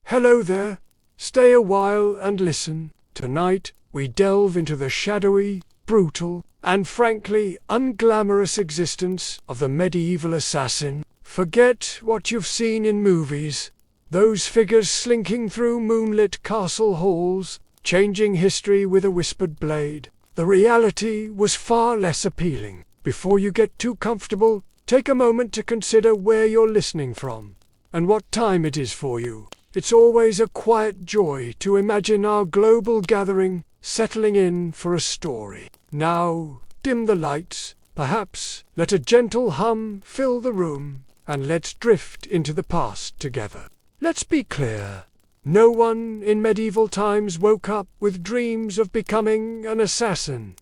Hello there. Stay a while and listen. Tonight, we delve into the shadowy, brutal, and frankly unglamorous existence of the medieval assassin. Forget what you've seen in movies. Those figures slinking through moonlit castle halls, changing history with a whispered blade. The reality was far less appealing. Before you get too comfortable, take a moment to consider where you're listening from, and what time it is for you. It's always a quiet joy to imagine our global gathering settling in for a story. Now, dim the lights, perhaps let a gentle hum fill the room, and let's drift into the past together. Let's be clear. No one in medieval times woke up with dreams of becoming an assassin.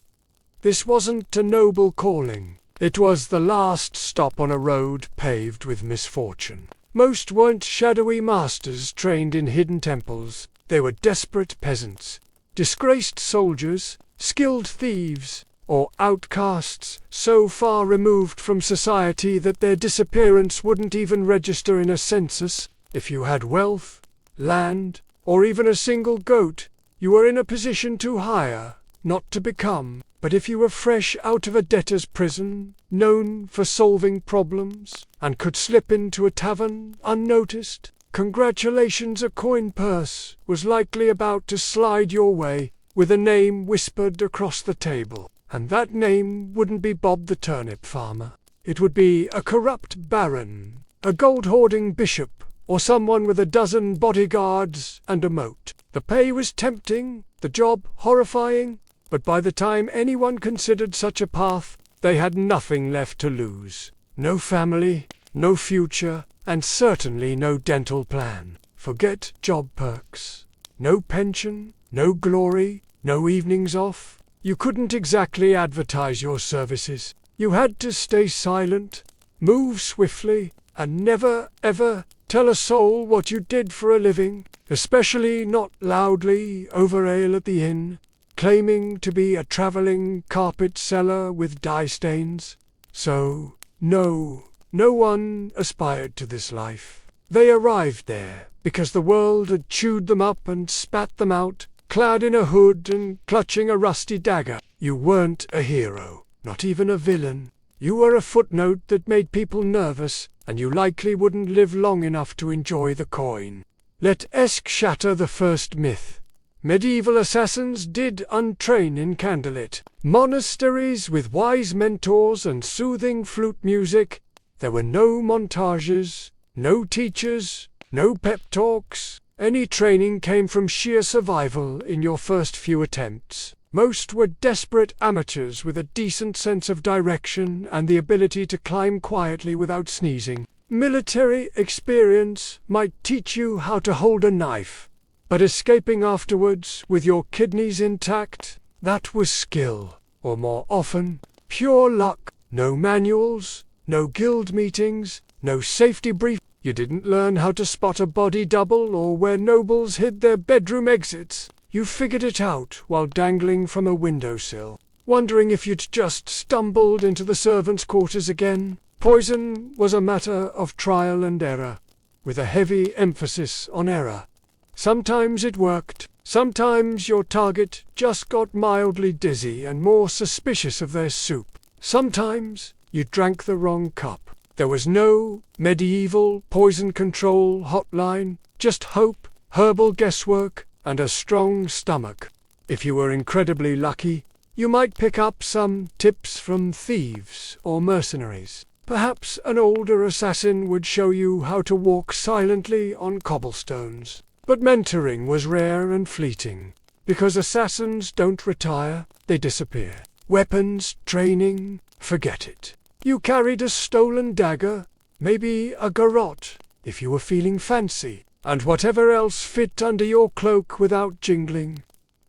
This wasn't a noble calling. It was the last stop on a road paved with misfortune. Most weren't shadowy masters trained in hidden temples. They were desperate peasants, disgraced soldiers, skilled thieves, or outcasts so far removed from society that their disappearance wouldn't even register in a census. If you had wealth, land, or even a single goat, you were in a position to hire, not to become. But if you were fresh out of a debtor's prison, known for solving problems, and could slip into a tavern unnoticed, congratulations, a coin purse was likely about to slide your way, with a name whispered across the table. And that name wouldn't be Bob the turnip farmer. It would be a corrupt baron, a gold-hoarding bishop, or someone with a dozen bodyguards and a moat. The pay was tempting, the job horrifying, but by the time anyone considered such a path, they had nothing left to lose. No family, no future, and certainly no dental plan. Forget job perks. No pension, no glory, no evenings off. You couldn't exactly advertise your services. You had to stay silent, move swiftly, and never, ever tell a soul what you did for a living, especially not loudly over ale at the inn, claiming to be a traveling carpet seller with dye stains. So, no one aspired to this life. They arrived there because the world had chewed them up and spat them out, clad in a hood and clutching a rusty dagger. You weren't a hero, not even a villain. You were a footnote that made people nervous, and you likely wouldn't live long enough to enjoy the coin. Let's shatter the first myth. Medieval assassins did untrain in candlelit monasteries with wise mentors and soothing flute music. There were no montages, no teachers, no pep talks. Any training came from sheer survival in your first few attempts. Most were desperate amateurs with a decent sense of direction and the ability to climb quietly without sneezing. Military experience might teach you how to hold a knife, but escaping afterwards with your kidneys intact, that was skill, or more often, pure luck. No manuals, no guild meetings, no safety brief. You didn't learn how to spot a body double or where nobles hid their bedroom exits. You figured it out while dangling from a windowsill, wondering if you'd just stumbled into the servants' quarters again. Poison was a matter of trial and error, with a heavy emphasis on error. Sometimes it worked, sometimes your target just got mildly dizzy and more suspicious of their soup. Sometimes you drank the wrong cup. There was no medieval poison control hotline, just hope, herbal guesswork, and a strong stomach. If you were incredibly lucky, you might pick up some tips from thieves or mercenaries. Perhaps an older assassin would show you how to walk silently on cobblestones. But mentoring was rare and fleeting, because assassins don't retire, they disappear. Weapons, training, forget it. You carried a stolen dagger, maybe a garrote, if you were feeling fancy, and whatever else fit under your cloak without jingling.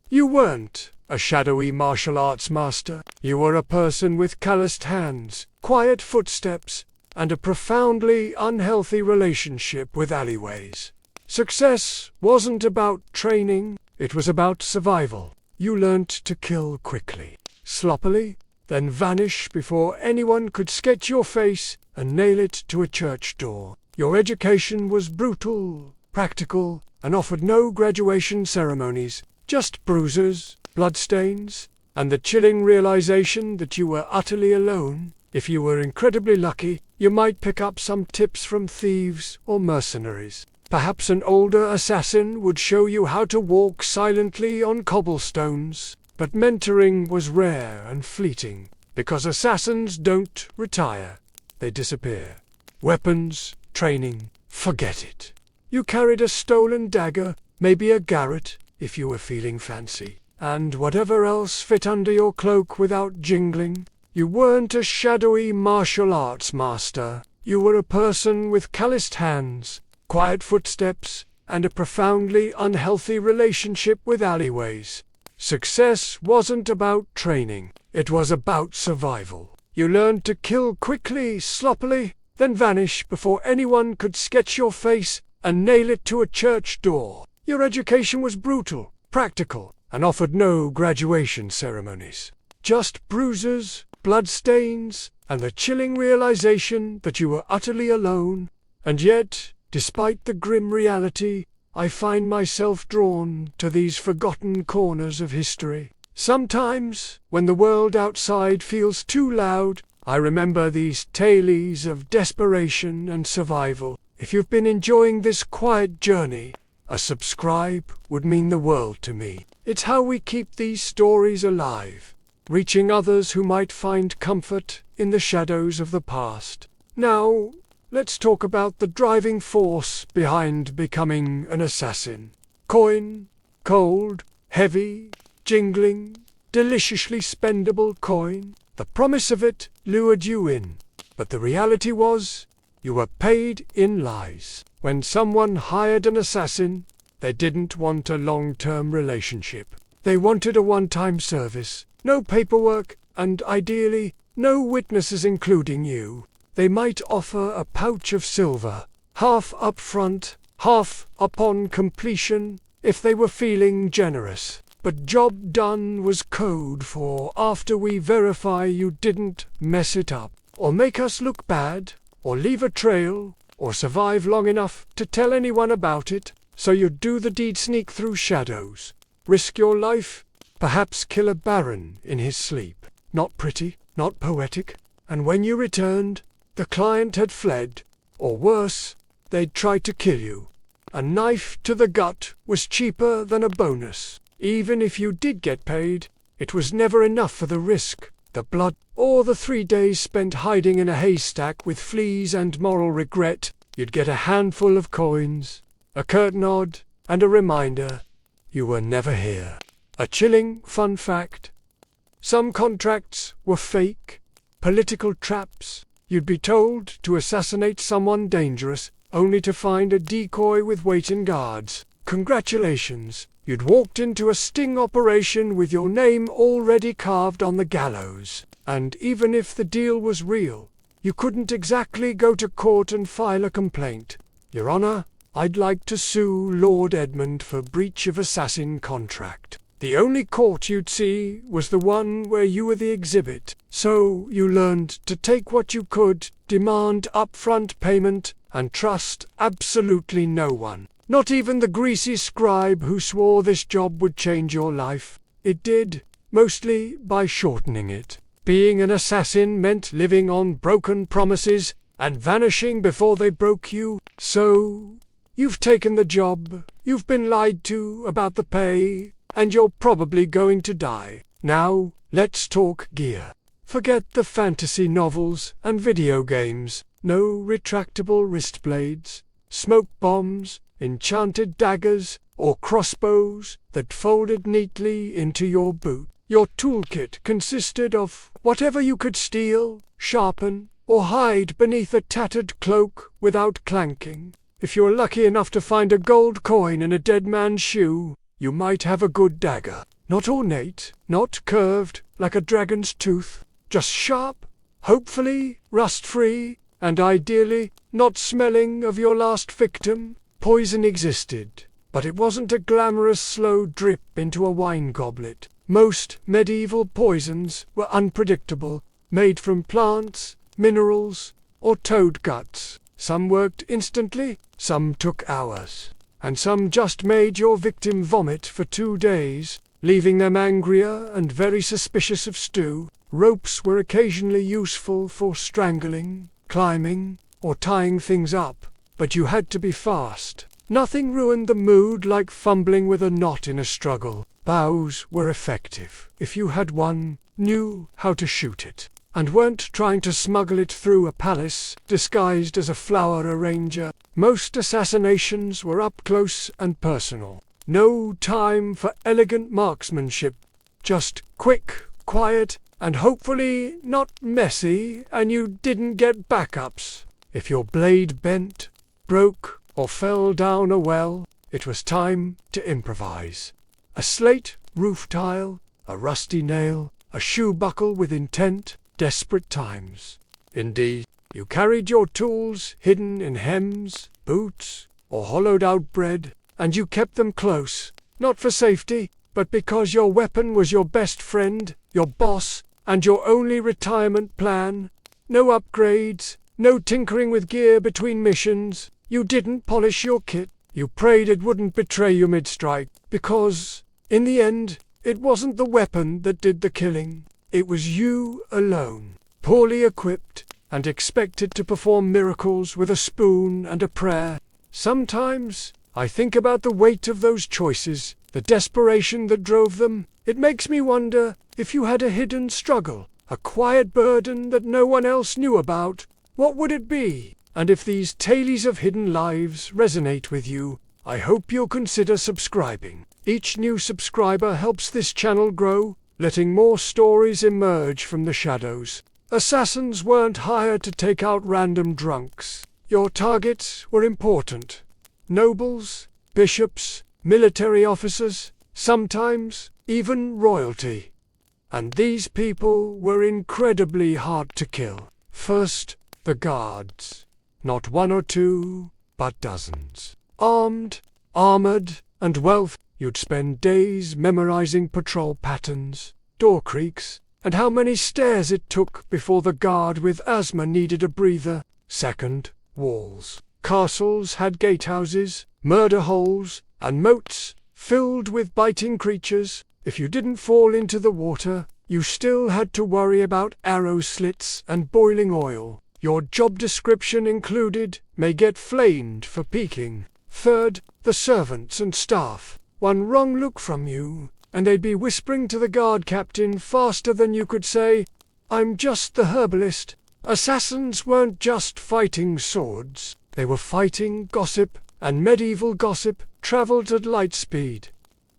You weren't a shadowy martial arts master. You were a person with calloused hands, quiet footsteps, and a profoundly unhealthy relationship with alleyways. Success wasn't about training, it was about survival. You learnt to kill quickly, sloppily, then vanish before anyone could sketch your face and nail it to a church door. Your education was brutal, practical, and offered no graduation ceremonies, just bruises, bloodstains, and the chilling realization that you were utterly alone. If you were incredibly lucky, you might pick up some tips from thieves or mercenaries. Perhaps an older assassin would show you how to walk silently on cobblestones, but mentoring was rare and fleeting, because assassins don't retire, they disappear. Weapons, training, forget it. You carried a stolen dagger, maybe a garrote, if you were feeling fancy, and whatever else fit under your cloak without jingling. You weren't a shadowy martial arts master. You were a person with calloused hands, quiet footsteps, and a profoundly unhealthy relationship with alleyways. Success wasn't about training, it was about survival. You learned to kill quickly, sloppily, then vanish before anyone could sketch your face and nail it to a church door. Your education was brutal, practical, and offered no graduation ceremonies. Just bruises, bloodstains, and the chilling realization that you were utterly alone. And yet, despite the grim reality, I find myself drawn to these forgotten corners of history. Sometimes, when the world outside feels too loud, I remember these tales of desperation and survival. If you've been enjoying this quiet journey, a subscribe would mean the world to me. It's how we keep these stories alive, reaching others who might find comfort in the shadows of the past. Now, let's talk about the driving force behind becoming an assassin. Coin, cold, heavy, jingling, deliciously spendable coin. The promise of it lured you in, but the reality was, you were paid in lies. When someone hired an assassin, they didn't want a long-term relationship. They wanted a one-time service, no paperwork, and ideally, no witnesses including you. They might offer a pouch of silver, half up front, half upon completion, if they were feeling generous. But job done was code for after we verify you didn't mess it up, or make us look bad, or leave a trail, or survive long enough to tell anyone about it. So you'd do the deed, sneak through shadows, risk your life, perhaps kill a baron in his sleep. Not pretty, not poetic. And when you returned, the client had fled, or worse, they'd tried to kill you. A knife to the gut was cheaper than a bonus. Even if you did get paid, it was never enough for the risk, the blood, or the 3 days spent hiding in a haystack with fleas and moral regret. You'd get a handful of coins, a curt nod, and a reminder you were never here. A chilling fun fact: some contracts were fake, political traps. You'd be told to assassinate someone dangerous, only to find a decoy with waiting guards. Congratulations, you'd walked into a sting operation with your name already carved on the gallows. And even if the deal was real, you couldn't exactly go to court and file a complaint. Your Honor, I'd like to sue Lord Edmund for breach of assassin contract. The only court you'd see was the one where you were the exhibit. So you learned to take what you could, demand upfront payment, and trust absolutely no one. Not even the greasy scribe who swore this job would change your life. It did, mostly by shortening it. Being an assassin meant living on broken promises and vanishing before they broke you. So, you've taken the job, you've been lied to about the pay, and you're probably going to die. Now, let's talk gear. Forget the fantasy novels and video games. No retractable wrist blades, smoke bombs, enchanted daggers, or crossbows that folded neatly into your boot. Your toolkit consisted of whatever you could steal, sharpen, or hide beneath a tattered cloak without clanking. If you were lucky enough to find a gold coin in a dead man's shoe, you might have a good dagger. Not ornate, not curved like a dragon's tooth, just sharp, hopefully rust-free, and ideally not smelling of your last victim. Poison existed, but it wasn't a glamorous slow drip into a wine goblet. Most medieval poisons were unpredictable, made from plants, minerals, or toad guts. Some worked instantly, some took hours. and some just made your victim vomit for 2 days, leaving them angrier and very suspicious of stew. Ropes were occasionally useful for strangling, climbing, or tying things up, but you had to be fast. Nothing ruined the mood like fumbling with a knot in a struggle. Bows were effective if you had one, knew how to shoot it, and weren't trying to smuggle it through a palace disguised as a flower arranger. Most assassinations were up close and personal. No time for elegant marksmanship. Just quick, quiet, and hopefully not messy, and you didn't get backups. If your blade bent, broke, or fell down a well, it was time to improvise. A slate roof tile, a rusty nail, a shoe buckle with intent, desperate times. Indeed, you carried your tools hidden in hems, boots, or hollowed-out bread, and you kept them close, not for safety, but because your weapon was your best friend, your boss, and your only retirement plan. No upgrades, no tinkering with gear between missions. You didn't polish your kit. You prayed it wouldn't betray you mid-strike, because, in the end, it wasn't the weapon that did the killing. It was you alone, poorly equipped, and expected to perform miracles with a spoon and a prayer. Sometimes I think about the weight of those choices, the desperation that drove them. It makes me wonder if you had a hidden struggle, a quiet burden that no one else knew about, what would it be? And if these tales of hidden lives resonate with you, I hope you'll consider subscribing. Each new subscriber helps this channel grow, letting more stories emerge from the shadows. Assassins weren't hired to take out random drunks. Your targets were important. Nobles, bishops, military officers, sometimes even royalty. And these people were incredibly hard to kill. First, the guards. Not one or two, but dozens. Armed, armored, and wealthy. You'd spend days memorizing patrol patterns, door creaks, and how many stairs it took before the guard with asthma needed a breather. Second, walls. Castles had gatehouses, murder holes, and moats filled with biting creatures. If you didn't fall into the water, you still had to worry about arrow slits and boiling oil. Your job description included, may get flamed for peeking. Third, the servants and staff. One wrong look from you, and they'd be whispering to the guard captain faster than you could say, "I'm just the herbalist." Assassins weren't just fighting swords. They were fighting gossip, and medieval gossip traveled at light speed.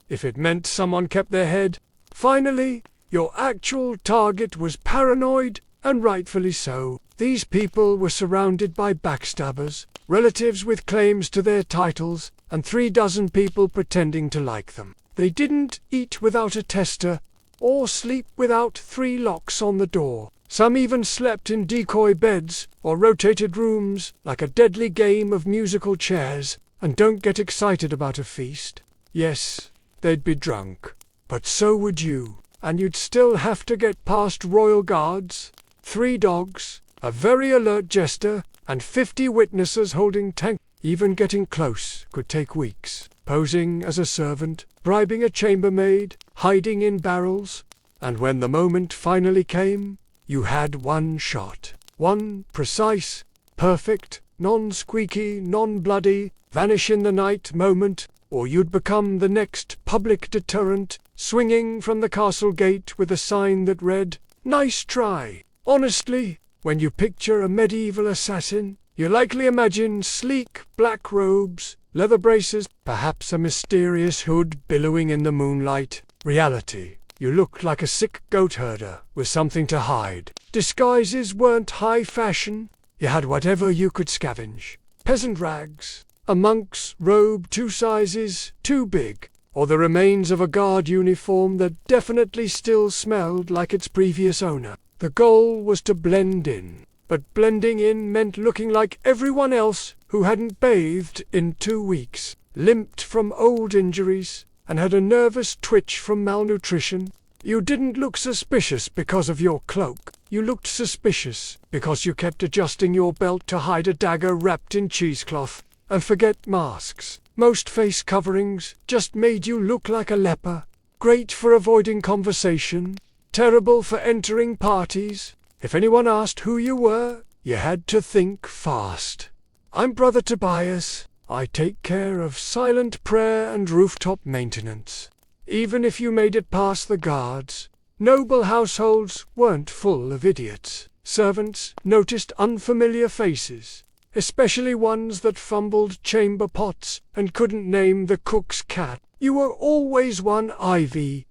If it meant someone kept their head. Finally, your actual target was paranoid, and rightfully so. These people were surrounded by backstabbers, relatives with claims to their titles, and 36 people pretending to like them. They didn't eat without a tester, or sleep without 3 locks on the door. Some even slept in decoy beds, or rotated rooms, like a deadly game of musical chairs. And don't get excited about a feast. Yes, they'd be drunk, but so would you, and you'd still have to get past royal guards, 3 dogs, a very alert jester, and 50 witnesses holding tank. Even getting close could take weeks. Posing as a servant, bribing a chambermaid, hiding in barrels. And when the moment finally came, you had one shot. One precise, perfect, non-squeaky, non-bloody, vanish in the night moment, or you'd become the next public deterrent, swinging from the castle gate with a sign that read, "Nice try." Honestly, when you picture a medieval assassin, you likely imagine sleek black robes, leather braces, perhaps a mysterious hood billowing in the moonlight. Reality, you looked like a sick goat herder with something to hide. Disguises weren't high fashion. You had whatever you could scavenge. Peasant rags, a monk's robe 2 sizes too big, or the remains of a guard uniform that definitely still smelled like its previous owner. The goal was to blend in, but blending in meant looking like everyone else who hadn't bathed in 2 weeks, limped from old injuries, and had a nervous twitch from malnutrition. You didn't look suspicious because of your cloak. You looked suspicious because you kept adjusting your belt to hide a dagger wrapped in cheesecloth. And forget masks. Most face coverings just made you look like a leper. Great for avoiding conversation, terrible for entering parties. If anyone asked who you were, you had to think fast. I'm Brother Tobias. I take care of silent prayer and rooftop maintenance. Even if you made it past the guards, noble households weren't full of idiots. Servants noticed unfamiliar faces, especially ones that fumbled chamber pots and couldn't name the cook's cat. You were always one Ivy.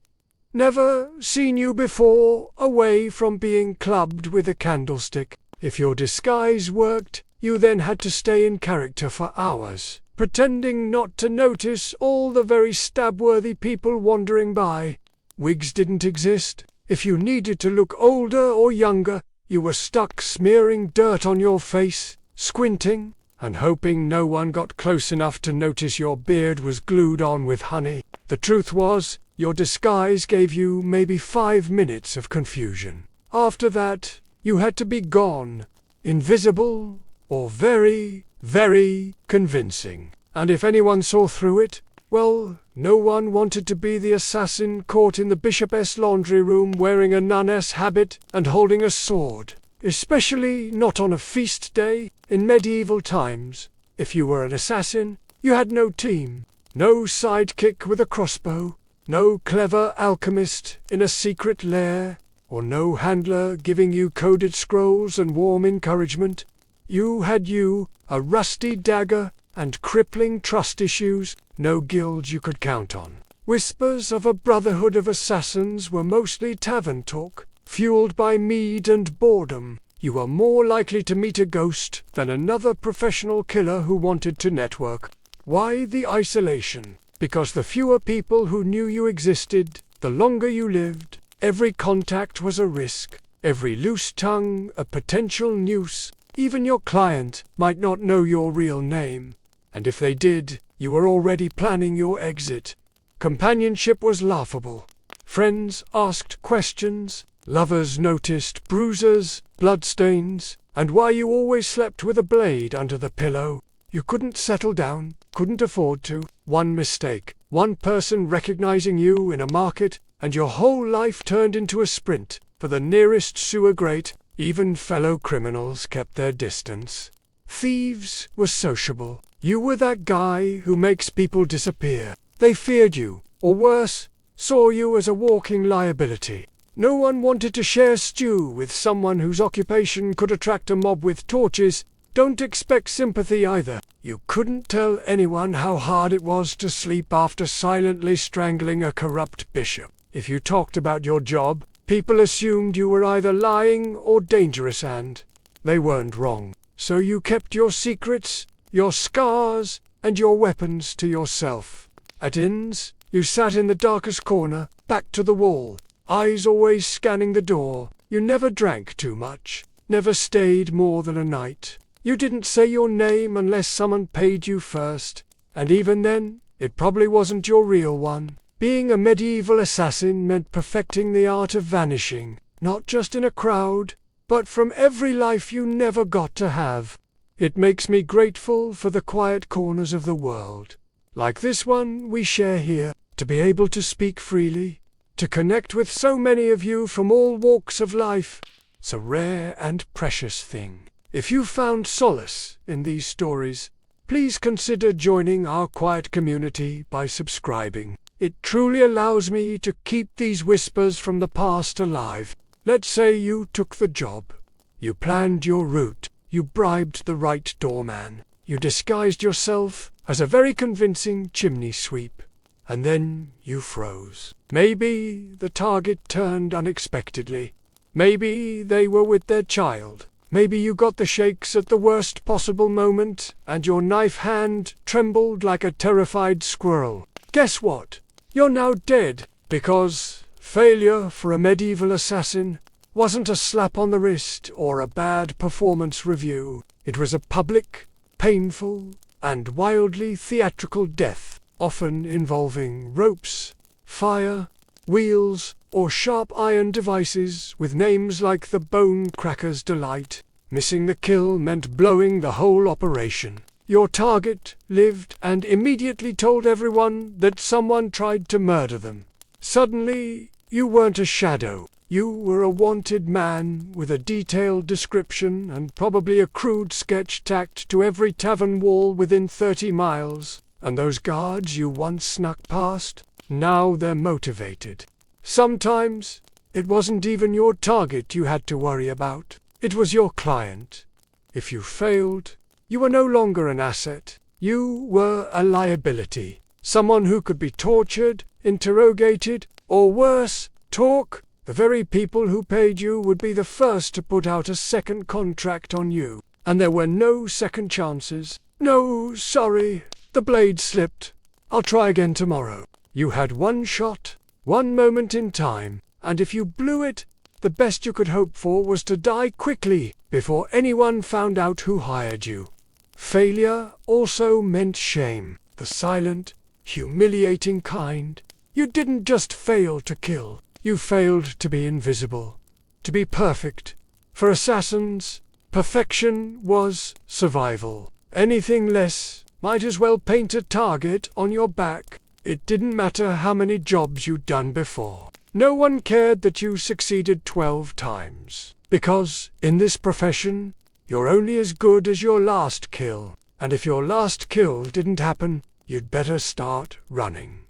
Never seen you before, away from being clubbed with a candlestick. If your disguise worked, you then had to stay in character for hours, pretending not to notice all the very stab-worthy people wandering by. Wigs didn't exist. If you needed to look older or younger, you were stuck smearing dirt on your face, squinting, and hoping no one got close enough to notice your beard was glued on with honey. The truth was, your disguise gave you maybe 5 minutes of confusion. After that, you had to be gone, invisible, or very, very convincing. And if anyone saw through it, well, no one wanted to be the assassin caught in the bishopess' laundry room wearing a nuness habit and holding a sword. Especially not on a feast day. In medieval times, if you were an assassin, you had no team, no sidekick with a crossbow, no clever alchemist in a secret lair, or no handler giving you coded scrolls and warm encouragement. You had you, a rusty dagger, and crippling trust issues, no guild you could count on. Whispers of a brotherhood of assassins were mostly tavern talk, fueled by mead and boredom. You were more likely to meet a ghost than another professional killer who wanted to network. Why the isolation? Because the fewer people who knew you existed, the longer you lived. Every contact was a risk, every loose tongue a potential noose. Even your client might not know your real name, and if they did, you were already planning your exit. Companionship was laughable. Friends asked questions, lovers noticed bruises, bloodstains, and why you always slept with a blade under the pillow. You couldn't settle down, couldn't afford to. One mistake, one person recognizing you in a market, and your whole life turned into a sprint for the nearest sewer grate. Even fellow criminals kept their distance. Thieves were sociable. You were that guy who makes people disappear. They feared you, or worse, saw you as a walking liability. No one wanted to share stew with someone whose occupation could attract a mob with torches. Don't expect sympathy either. You couldn't tell anyone how hard it was to sleep after silently strangling a corrupt bishop. If you talked about your job, people assumed you were either lying or dangerous, and they weren't wrong. So you kept your secrets, your scars, and your weapons to yourself. At inns, you sat in the darkest corner, back to the wall, eyes always scanning the door. You never drank too much, never stayed more than a night. You didn't say your name unless someone paid you first, and even then, it probably wasn't your real one. Being a medieval assassin meant perfecting the art of vanishing, not just in a crowd, but from every life you never got to have. It makes me grateful for the quiet corners of the world, like this one we share here, to be able to speak freely, to connect with so many of you from all walks of life. It's a rare and precious thing. If you found solace in these stories, please consider joining our quiet community by subscribing. It truly allows me to keep these whispers from the past alive. Let's say you took the job. You planned your route. You bribed the right doorman. You disguised yourself as a very convincing chimney sweep. And then you froze. Maybe the target turned unexpectedly. Maybe they were with their child. Maybe you got the shakes at the worst possible moment, and your knife hand trembled like a terrified squirrel. Guess what? You're now dead, because failure for a medieval assassin wasn't a slap on the wrist or a bad performance review. It was a public, painful, and wildly theatrical death, often involving ropes, fire, wheels, or sharp iron devices with names like the Bone Cracker's Delight. Missing the kill meant blowing the whole operation. Your target lived and immediately told everyone that someone tried to murder them. Suddenly, you weren't a shadow. You were a wanted man with a detailed description and probably a crude sketch tacked to every tavern wall within 30 miles. And those guards you once snuck past, now they're motivated. Sometimes, it wasn't even your target you had to worry about. It was your client. If you failed, you were no longer an asset. You were a liability. Someone who could be tortured, interrogated, or worse, talk. The very people who paid you would be the first to put out a second contract on you. And there were no second chances. No, sorry, the blade slipped. I'll try again tomorrow. You had one shot, one moment in time, and if you blew it, the best you could hope for was to die quickly before anyone found out who hired you. Failure also meant shame, the silent, humiliating kind. You didn't just fail to kill. You failed to be invisible, to be perfect. For assassins, perfection was survival. Anything less might as well paint a target on your back. It didn't matter how many jobs you'd done before. No one cared that you succeeded 12 times. Because, in this profession, you're only as good as your last kill. And if your last kill didn't happen, you'd better start running.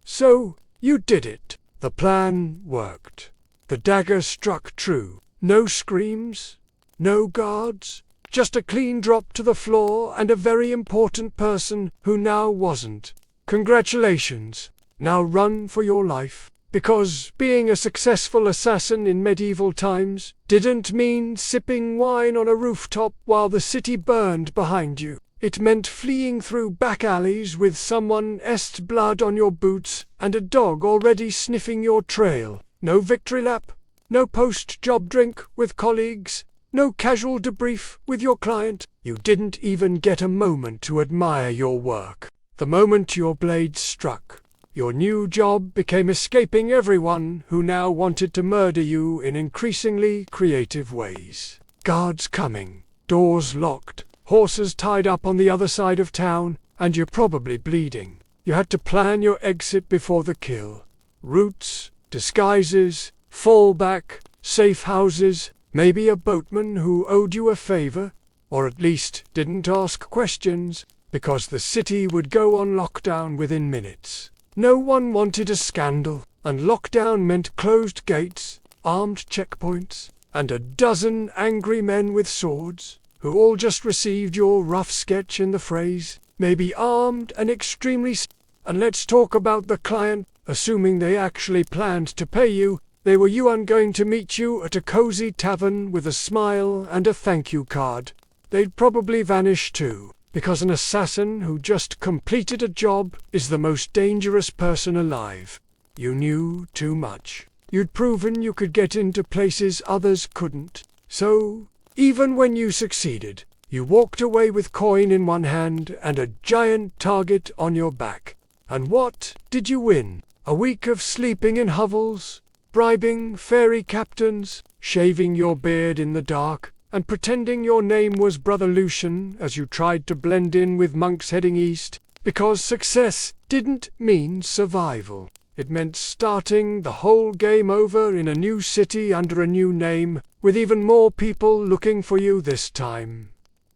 So, you did it. The plan worked. The dagger struck true. No screams, no guards, just a clean drop to the floor and a very important person who now wasn't. Congratulations. Now run for your life. Because being a successful assassin in medieval times didn't mean sipping wine on a rooftop while the city burned behind you. It meant fleeing through back alleys with someone's blood on your boots and a dog already sniffing your trail. No victory lap, no post-job drink with colleagues, no casual debrief with your client. You didn't even get a moment to admire your work. The moment your blade struck, your new job became escaping everyone who now wanted to murder you in increasingly creative ways. Guards coming, doors locked, horses tied up on the other side of town, and you're probably bleeding. You had to plan your exit before the kill. Routes, disguises, fallback, safe houses, maybe a boatman who owed you a favor, or at least didn't ask questions, because the city would go on lockdown within minutes. No one wanted a scandal, and lockdown meant closed gates, armed checkpoints, and a dozen angry men with swords, who all just received your rough sketch in the phrase, maybe armed and extremely And let's talk about the client. Assuming they actually planned to pay you, they were going to meet you at a cozy tavern with a smile and a thank you card. They'd probably vanish too, because an assassin who just completed a job is the most dangerous person alive. You knew too much. You'd proven you could get into places others couldn't. So, even when you succeeded, you walked away with coin in one hand and a giant target on your back. And what did you win? A week of sleeping in hovels, bribing fairy captains, shaving your beard in the dark, and pretending your name was Brother Lucian as you tried to blend in with monks heading east, because success didn't mean survival. It meant starting the whole game over in a new city under a new name, with even more people looking for you this time.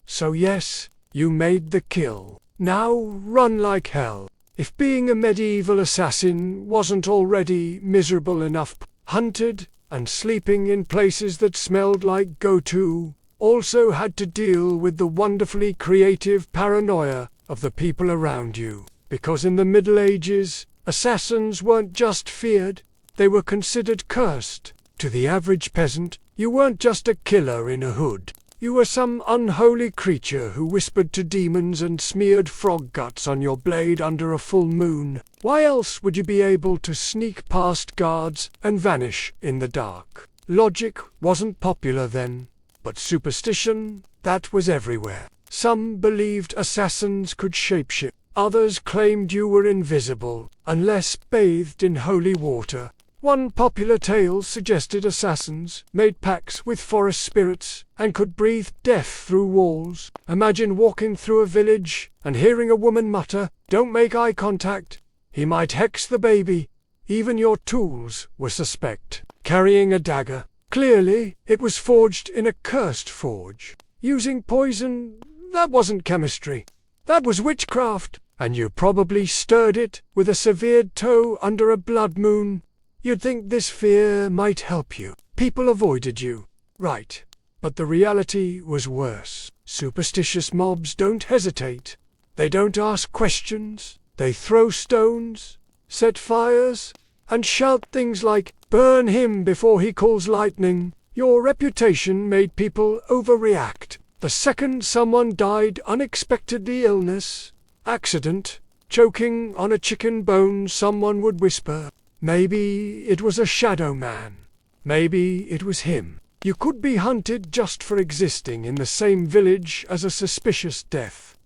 So yes, you made the kill. Now run like hell. If being a medieval assassin wasn't already miserable enough, hunted and sleeping in places that smelled like go-to, also had to deal with the wonderfully creative paranoia of the people around you. Because in the Middle Ages, assassins weren't just feared, they were considered cursed. To the average peasant, you weren't just a killer in a hood. You were some unholy creature who whispered to demons and smeared frog guts on your blade under a full moon. Why else would you be able to sneak past guards and vanish in the dark? Logic wasn't popular then, but superstition, that was everywhere. Some believed assassins could shapeshift. Others claimed you were invisible, unless bathed in holy water. One popular tale suggested assassins made pacts with forest spirits and could breathe death through walls. Imagine walking through a village and hearing a woman mutter, "Don't make eye contact. He might hex the baby." Even your tools were suspect. Carrying a dagger. Clearly, it was forged in a cursed forge. Using poison, that wasn't chemistry. That was witchcraft. And you probably stirred it with a severed toe under a blood moon. You'd think this fear might help you. People avoided you. Right. But the reality was worse. Superstitious mobs don't hesitate. They don't ask questions. They throw stones, set fires, and shout things like, "Burn him before he calls lightning." Your reputation made people overreact. The second someone died unexpectedly, illness, accident, choking on a chicken bone, someone would whisper, "Maybe it was a shadow man. Maybe it was him." You could be hunted just for existing in the same village as a suspicious death.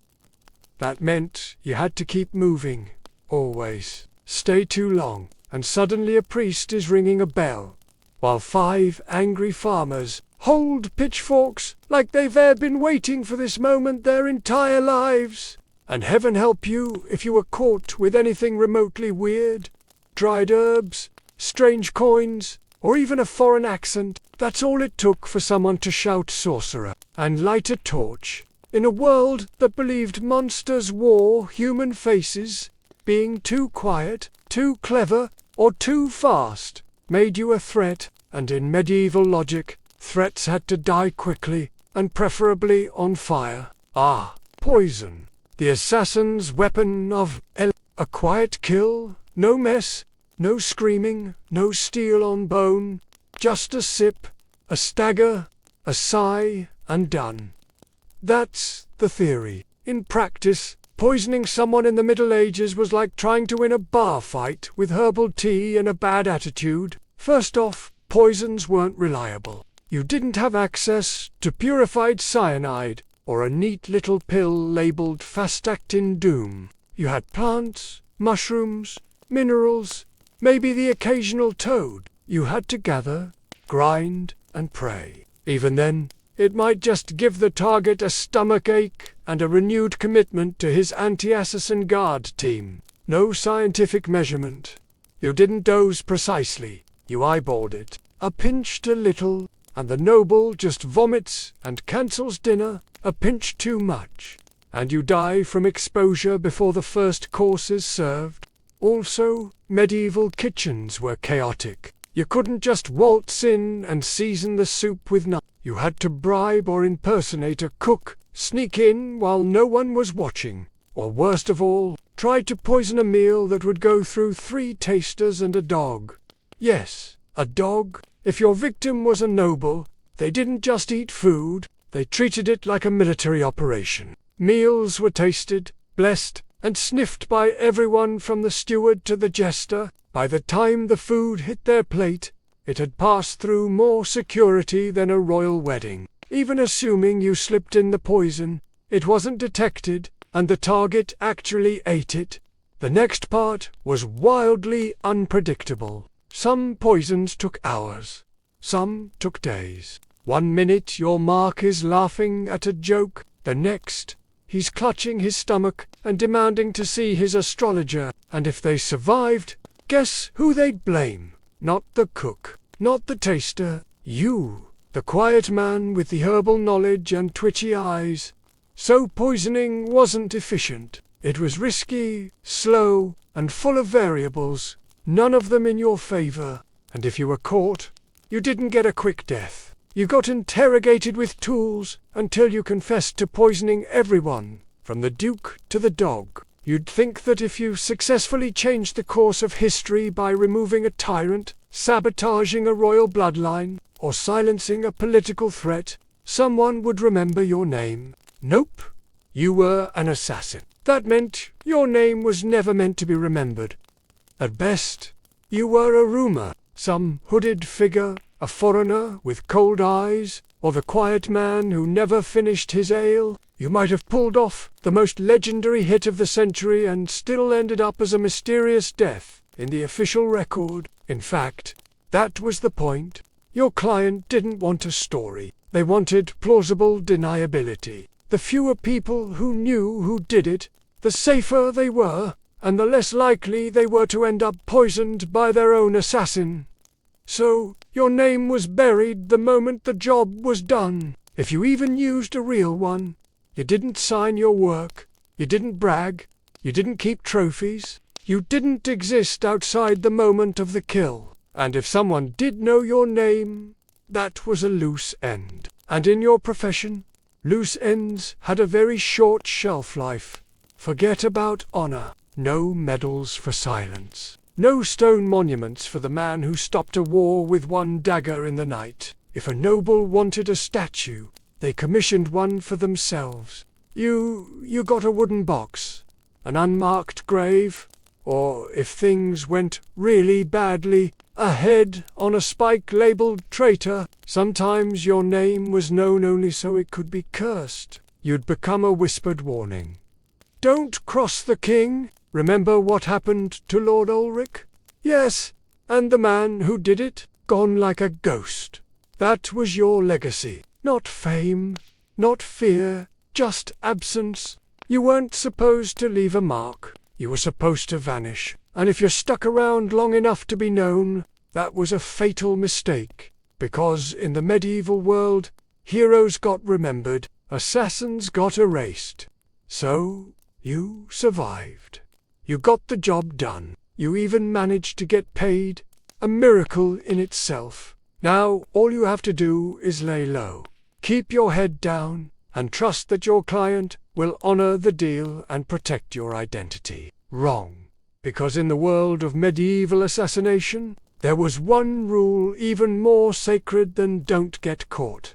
That meant you had to keep moving, always. Stay too long, and suddenly a priest is ringing a bell, while 5 angry farmers hold pitchforks like they've been waiting for this moment their entire lives. And heaven help you if you were caught with anything remotely weird. Dried herbs, strange coins, or even a foreign accent. That's all it took for someone to shout sorcerer and light a torch. In a world that believed monsters wore human faces, being too quiet, too clever, or too fast made you a threat, and in medieval logic, threats had to die quickly, and preferably on fire. Ah, poison. The assassin's weapon of a quiet kill, no mess, no screaming, no steel on bone, just a sip, a stagger, a sigh, and done. That's the theory. In practice, poisoning someone in the Middle Ages was like trying to win a bar fight with herbal tea and a bad attitude. First off, poisons weren't reliable. You didn't have access to purified cyanide or a neat little pill labeled fast-acting doom. You had plants, mushrooms, minerals, maybe the occasional toad. You had to gather, grind, and pray. Even then, it might just give the target a stomachache and a renewed commitment to his anti-assassin guard team. No scientific measurement. You didn't dose precisely. You eyeballed it. A pinch a little, and the noble just vomits and cancels dinner. A pinch too much, and you die from exposure before the first course is served. Also, medieval kitchens were chaotic. You couldn't just waltz in and season the soup with nothing. You had to bribe or impersonate a cook, sneak in while no one was watching, or worst of all, try to poison a meal that would go through 3 tasters and a dog. Yes, a dog. If your victim was a noble, they didn't just eat food, they treated it like a military operation. Meals were tasted, blessed, and sniffed by everyone from the steward to the jester. By the time the food hit their plate, it had passed through more security than a royal wedding. Even assuming you slipped in the poison, it wasn't detected, and the target actually ate it. The next part was wildly unpredictable. Some poisons took hours. Some took days. 1 minute your mark is laughing at a joke, the next he's clutching his stomach and demanding to see his astrologer, and if they survived, guess who they'd blame? Not the cook, not the taster, you, the quiet man with the herbal knowledge and twitchy eyes. So poisoning wasn't efficient. It was risky, slow, and full of variables, none of them in your favor, and if you were caught, you didn't get a quick death. You got interrogated with tools until you confessed to poisoning everyone, from the Duke to the dog. You'd think that if you successfully changed the course of history by removing a tyrant, sabotaging a royal bloodline, or silencing a political threat, someone would remember your name. Nope. You were an assassin. That meant your name was never meant to be remembered. At best, you were a rumor, some hooded figure, a foreigner with cold eyes, or the quiet man who never finished his ale. You might have pulled off the most legendary hit of the century and still ended up as a mysterious death. in the official record. In fact, that was the point. Your client didn't want a story. They wanted plausible deniability. The fewer people who knew who did it, the safer they were, and the less likely they were to end up poisoned by their own assassin. So, your name was buried the moment the job was done. If you even used a real one, you didn't sign your work, you didn't brag, you didn't keep trophies, you didn't exist outside the moment of the kill. And if someone did know your name, that was a loose end. And in your profession, loose ends had a very short shelf life. Forget about honor. No medals for silence. No stone monuments for the man who stopped a war with one dagger in the night. If a noble wanted a statue, they commissioned one for themselves. You got a wooden box, an unmarked grave, or if things went really badly, a head on a spike labeled traitor. Sometimes your name was known only so it could be cursed. You'd become a whispered warning. Don't cross the king. Remember what happened to Lord Ulrich? Yes, and the man who did it, gone like a ghost. That was your legacy. Not fame, not fear, just absence. You weren't supposed to leave a mark. You were supposed to vanish. And if you stuck around long enough to be known, that was a fatal mistake. Because in the medieval world, heroes got remembered, assassins got erased. So, you survived. You got the job done. You even managed to get paid. A miracle in itself. Now, all you have to do is lay low. Keep your head down, and trust that your client will honor the deal and protect your identity. Wrong. Because in the world of medieval assassination, there was one rule even more sacred than don't get caught.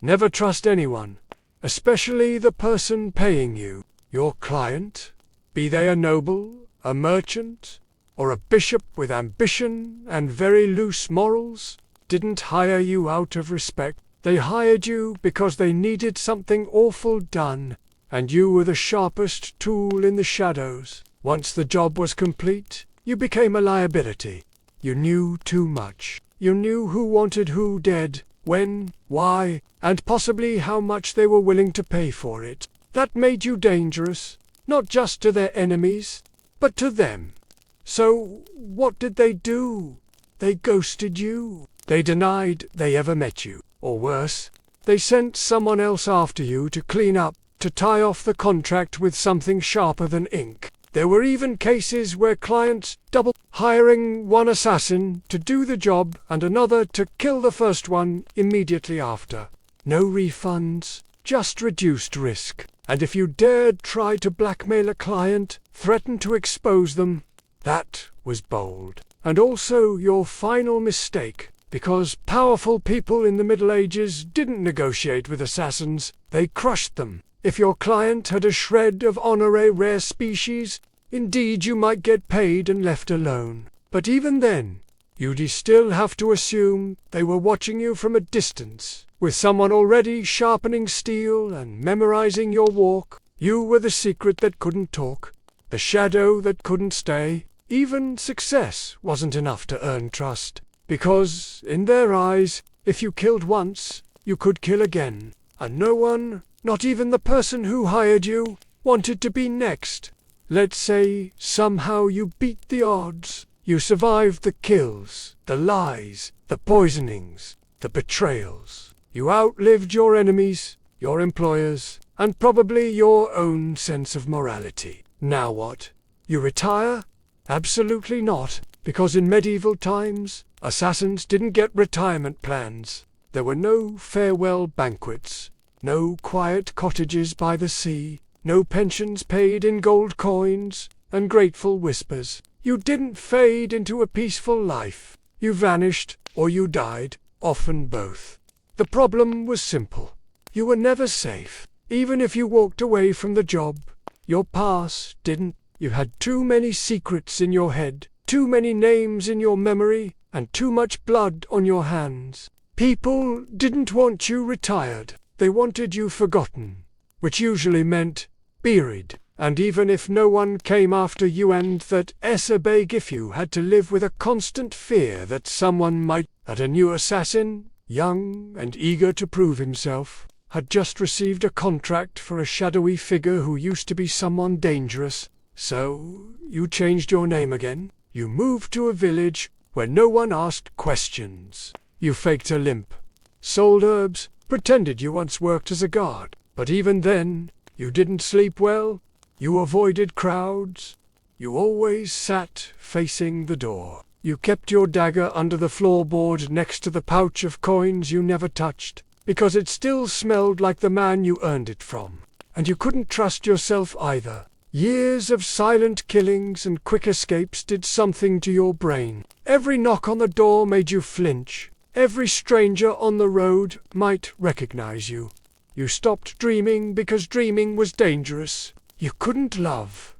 Never trust anyone, especially the person paying you. Your client, be they a noble, a merchant, or a bishop with ambition and very loose morals, didn't hire you out of respect. They hired you because they needed something awful done, and you were the sharpest tool in the shadows. Once the job was complete, you became a liability. You knew too much. You knew who wanted who dead, when, why, and possibly how much they were willing to pay for it. That made you dangerous, not just to their enemies, but to them. So, what did they do? They ghosted you. They denied they ever met you. Or worse, they sent someone else after you to clean up, to tie off the contract with something sharper than ink. There were even cases where clients doubled, hiring one assassin to do the job and another to kill the first one immediately after. No refunds, just reduced risk. And if you dared try to blackmail a client, threaten to expose them, that was bold. And also your final mistake. Because powerful people in the Middle Ages didn't negotiate with assassins, they crushed them. If your client had a shred of honor, a rare species, indeed you might get paid and left alone. But even then, you'd still have to assume they were watching you from a distance. With someone already sharpening steel and memorizing your walk, you were the secret that couldn't talk, the shadow that couldn't stay. Even success wasn't enough to earn trust. Because, in their eyes, if you killed once, you could kill again. And no one, not even the person who hired you, wanted to be next. Let's say somehow you beat the odds. You survived the kills, the lies, the poisonings, the betrayals. You outlived your enemies, your employers, and probably your own sense of morality. Now what? You retire? Absolutely not. Because in medieval times, assassins didn't get retirement plans. There were no farewell banquets, no quiet cottages by the sea, no pensions paid in gold coins and grateful whispers. You didn't fade into a peaceful life. You vanished, or you died, often both. The problem was simple. You were never safe. Even if you walked away from the job, your past didn't. You had too many secrets in your head, too many names in your memory, and too much blood on your hands. People didn't want you retired. They wanted you forgotten, which usually meant buried. And even if no one came after you and that beg if you had to live with a constant fear that that a new assassin, young and eager to prove himself, had just received a contract for a shadowy figure who used to be someone dangerous. So, you changed your name again. You moved to a village where no one asked questions. You faked a limp, sold herbs, pretended you once worked as a guard. But even then, you didn't sleep well. You avoided crowds. You always sat facing the door. You kept your dagger under the floorboard next to the pouch of coins you never touched, because it still smelled like the man you earned it from. And you couldn't trust yourself either. Years of silent killings and quick escapes did something to your brain. Every knock on the door made you flinch. Every stranger on the road might recognize you. You stopped dreaming because dreaming was dangerous. You couldn't love.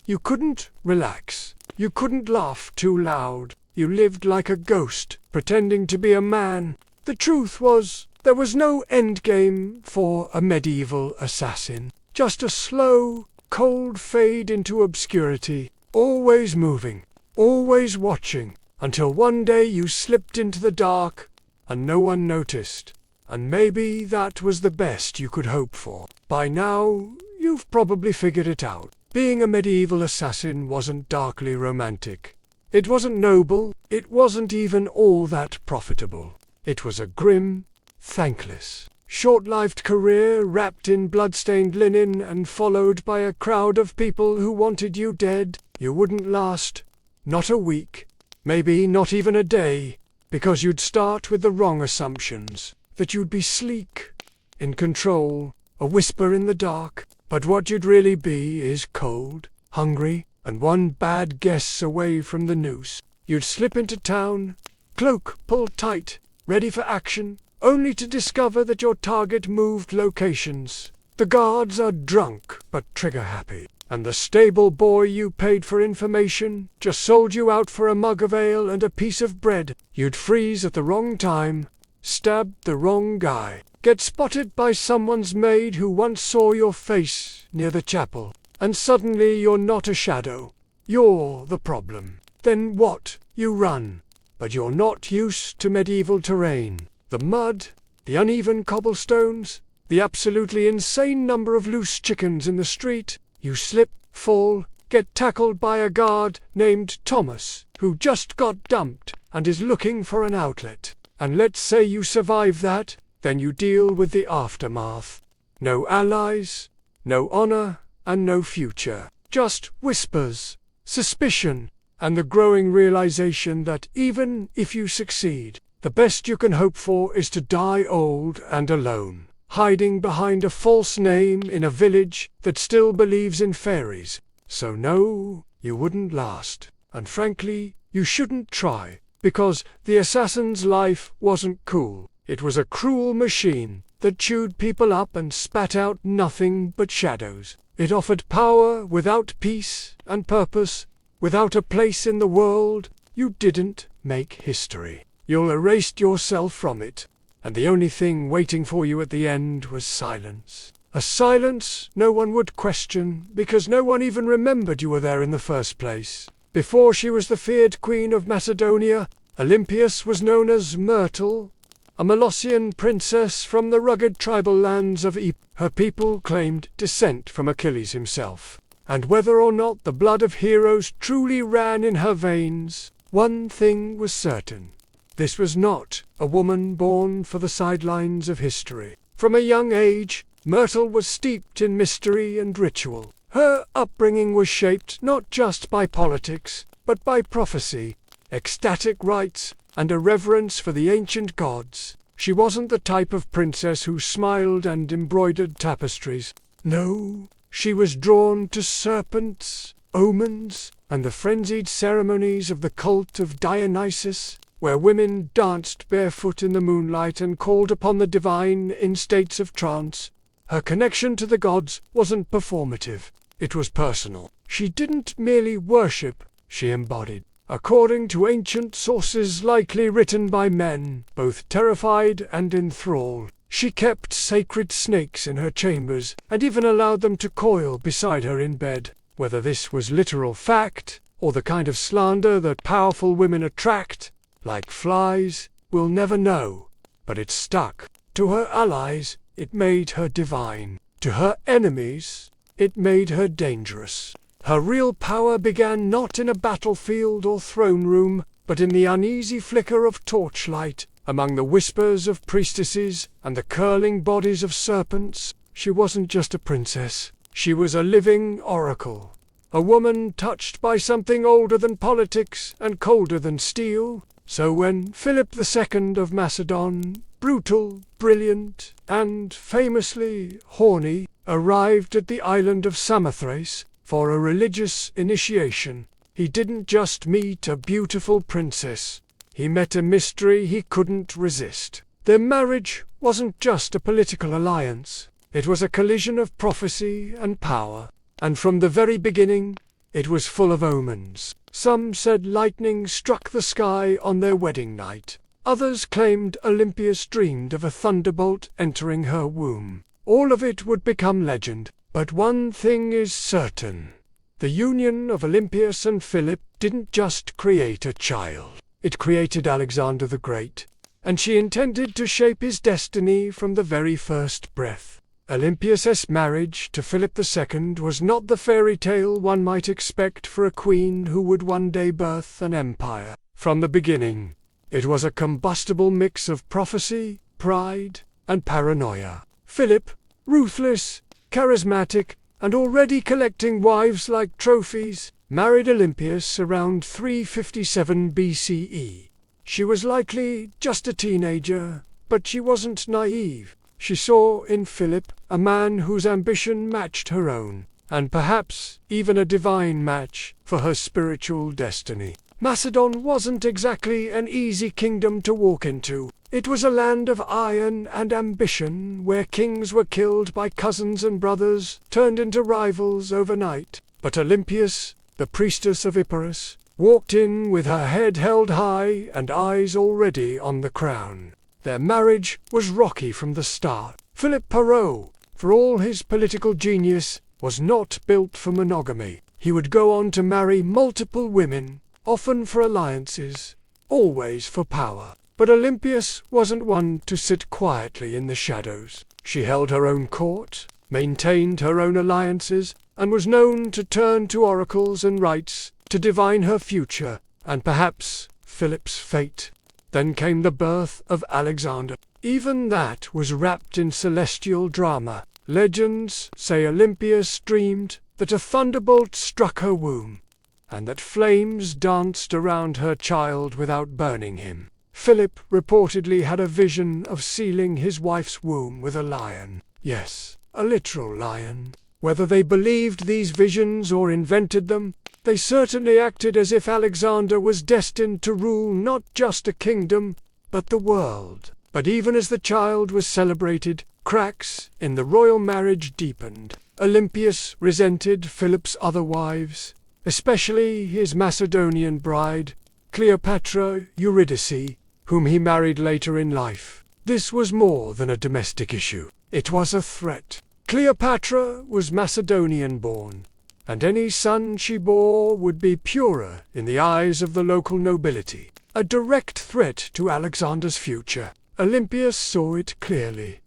You couldn't relax. You couldn't laugh too loud. You lived like a ghost, pretending to be a man. The truth was, there was no endgame for a medieval assassin. Just a slow, cold fade into obscurity, always moving, always watching, until one day you slipped into the dark, and no one noticed. And maybe that was the best you could hope for. By now, you've probably figured it out. Being a medieval assassin wasn't darkly romantic. It wasn't noble. It wasn't even all that profitable. It was a grim, thankless, short-lived career wrapped in blood-stained linen and followed by a crowd of people who wanted you dead. You wouldn't last. Not a week. Maybe not even a day. Because you'd start with the wrong assumptions. That you'd be sleek, in control, a whisper in the dark. But what you'd really be is cold, hungry, and one bad guess away from the noose. You'd slip into town, cloak pulled tight, ready for action, only to discover that your target moved locations. The guards are drunk but trigger-happy, and the stable boy you paid for information just sold you out for a mug of ale and a piece of bread. You'd freeze at the wrong time, stab the wrong guy, get spotted by someone's maid who once saw your face near the chapel, and suddenly you're not a shadow. You're the problem. Then what? You run. But you're not used to medieval terrain. The mud, the uneven cobblestones, the absolutely insane number of loose chickens in the street. You slip, fall, get tackled by a guard named Thomas, who just got dumped and is looking for an outlet. And let's say you survive that, then you deal with the aftermath. No allies, no honor, and no future. Just whispers, suspicion, and the growing realization that even if you succeed, the best you can hope for is to die old and alone, hiding behind a false name in a village that still believes in fairies. So no, you wouldn't last. And frankly, you shouldn't try. Because the assassin's life wasn't cool. It was a cruel machine that chewed people up and spat out nothing but shadows. It offered power without peace and purpose, without a place in the world. You didn't make history. You erased yourself from it, and the only thing waiting for you at the end was silence. A silence no one would question, because no one even remembered you were there in the first place. Before she was the feared queen of Macedonia, Olympias was known as Myrtle, a Molossian princess from the rugged tribal lands of Ypres. Her people claimed descent from Achilles himself. And whether or not the blood of heroes truly ran in her veins, one thing was certain. This was not a woman born for the sidelines of history. From a young age, Myrtle was steeped in mystery and ritual. Her upbringing was shaped not just by politics, but by prophecy, ecstatic rites, and a reverence for the ancient gods. She wasn't the type of princess who smiled and embroidered tapestries. No, she was drawn to serpents, omens, and the frenzied ceremonies of the cult of Dionysus, where women danced barefoot in the moonlight and called upon the divine in states of trance. Her connection to the gods wasn't performative. It was personal. She didn't merely worship, she embodied. According to ancient sources likely written by men, both terrified and enthralled, She kept sacred snakes in her chambers, and even allowed them to coil beside her in bed. Whether this was literal fact, or the kind of slander that powerful women attract, like flies, we'll never know. But it stuck. To her allies, it made her divine. To her enemies, it made her dangerous. Her real power began not in a battlefield or throne room, but in the uneasy flicker of torchlight, among the whispers of priestesses and the curling bodies of serpents. She wasn't just a princess. She was a living oracle. A woman touched by something older than politics and colder than steel. So when Philip II of Macedon, brutal, brilliant, and famously horny, arrived at the island of Samothrace for a religious initiation, he didn't just meet a beautiful princess. He met a mystery he couldn't resist. Their marriage wasn't just a political alliance. It was a collision of prophecy and power. And from the very beginning, it was full of omens. Some said lightning struck the sky on their wedding night. Others claimed Olympias dreamed of a thunderbolt entering her womb. All of it would become legend. But one thing is certain. The union of Olympias and Philip didn't just create a child. It created Alexander the Great, and she intended to shape his destiny from the very first breath. Olympias' marriage to Philip II was not the fairy tale one might expect for a queen who would one day birth an empire. From the beginning, it was a combustible mix of prophecy, pride, and paranoia. Philip, ruthless, charismatic, and already collecting wives like trophies, married Olympias around 357 BCE. She was likely just a teenager, but she wasn't naive. She saw in Philip a man whose ambition matched her own, and perhaps even a divine match for her spiritual destiny. Macedon wasn't exactly an easy kingdom to walk into. It was a land of iron and ambition, where kings were killed by cousins and brothers, turned into rivals overnight. But Olympias, the priestess of Epirus, walked in with her head held high and eyes already on the crown. Their marriage was rocky from the start. Philip Perot, for all his political genius, was not built for monogamy. He would go on to marry multiple women, often for alliances, always for power. But Olympias wasn't one to sit quietly in the shadows. She held her own court, maintained her own alliances, and was known to turn to oracles and rites to divine her future, and perhaps Philip's fate. Then came the birth of Alexander. Even that was wrapped in celestial drama. Legends say Olympias dreamed that a thunderbolt struck her womb, and that flames danced around her child without burning him. Philip reportedly had a vision of sealing his wife's womb with a lion. Yes, a literal lion. Whether they believed these visions or invented them, they certainly acted as if Alexander was destined to rule not just a kingdom, but the world. But even as the child was celebrated, cracks in the royal marriage deepened. Olympias resented Philip's other wives, especially his Macedonian bride, Cleopatra Eurydice, whom he married later in life. This was more than a domestic issue. It was a threat. Cleopatra was Macedonian-born, and any son she bore would be purer in the eyes of the local nobility. A direct threat to Alexander's future. Olympias saw it clearly.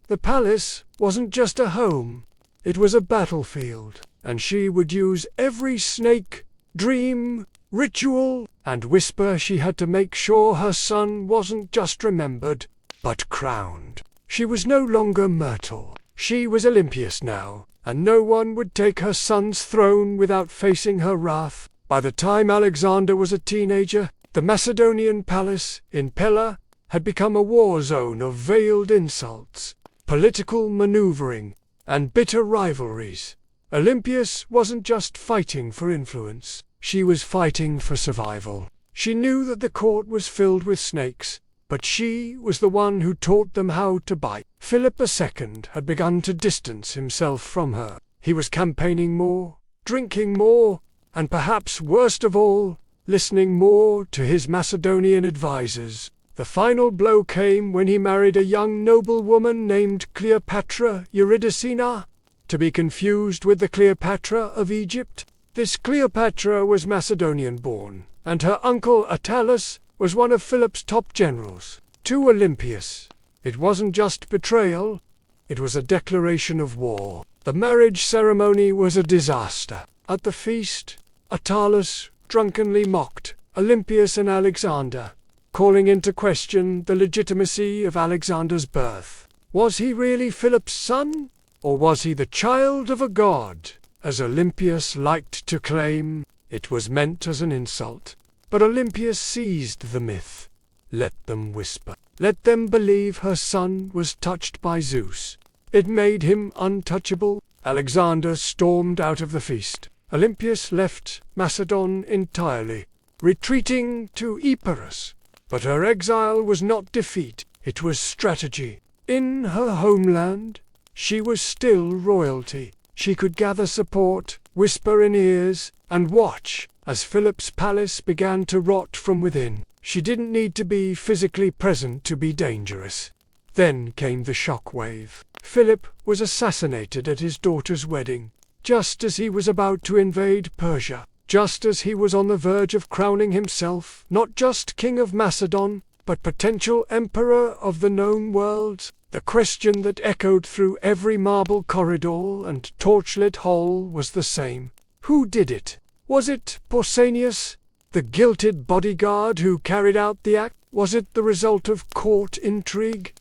The palace wasn't just a home, it was a battlefield, and she would use every snake, dream, ritual, and whisper she had to make sure her son wasn't just remembered, but crowned. She was no longer Myrtle. She was Olympias now, and no one would take her son's throne without facing her wrath. By the time Alexander was a teenager, the Macedonian palace in Pella had become a war zone of veiled insults, political maneuvering, and bitter rivalries. Olympias wasn't just fighting for influence, she was fighting for survival. She knew that the court was filled with snakes, but she was the one who taught them how to bite. Philip II had begun to distance himself from her. He was campaigning more, drinking more, and perhaps worst of all, listening more to his Macedonian advisors. The final blow came when he married a young noblewoman named Cleopatra Eurydice, to be confused with the Cleopatra of Egypt. This Cleopatra was Macedonian-born, and her uncle Attalus was one of Philip's top generals. To Olympias, it wasn't just betrayal, it was a declaration of war. The marriage ceremony was a disaster. At the feast, Attalus drunkenly mocked Olympias and Alexander, calling into question the legitimacy of Alexander's birth. Was he really Philip's son, or was he the child of a god? As Olympias liked to claim, it was meant as an insult. But Olympias seized the myth. Let them whisper. Let them believe her son was touched by Zeus. It made him untouchable. Alexander stormed out of the feast. Olympias left Macedon entirely, retreating to Epirus. But her exile was not defeat, it was strategy. In her homeland, she was still royalty. She could gather support, whisper in ears, and watch as Philip's palace began to rot from within. She didn't need to be physically present to be dangerous. Then came the shockwave. Philip was assassinated at his daughter's wedding, just as he was about to invade Persia, just as he was on the verge of crowning himself not just king of Macedon, but potential emperor of the known world. The question that echoed through every marble corridor and torchlit hall was the same. Who did it? Was it Pausanias, the guilted bodyguard who carried out the act? Was it the result of court intrigue?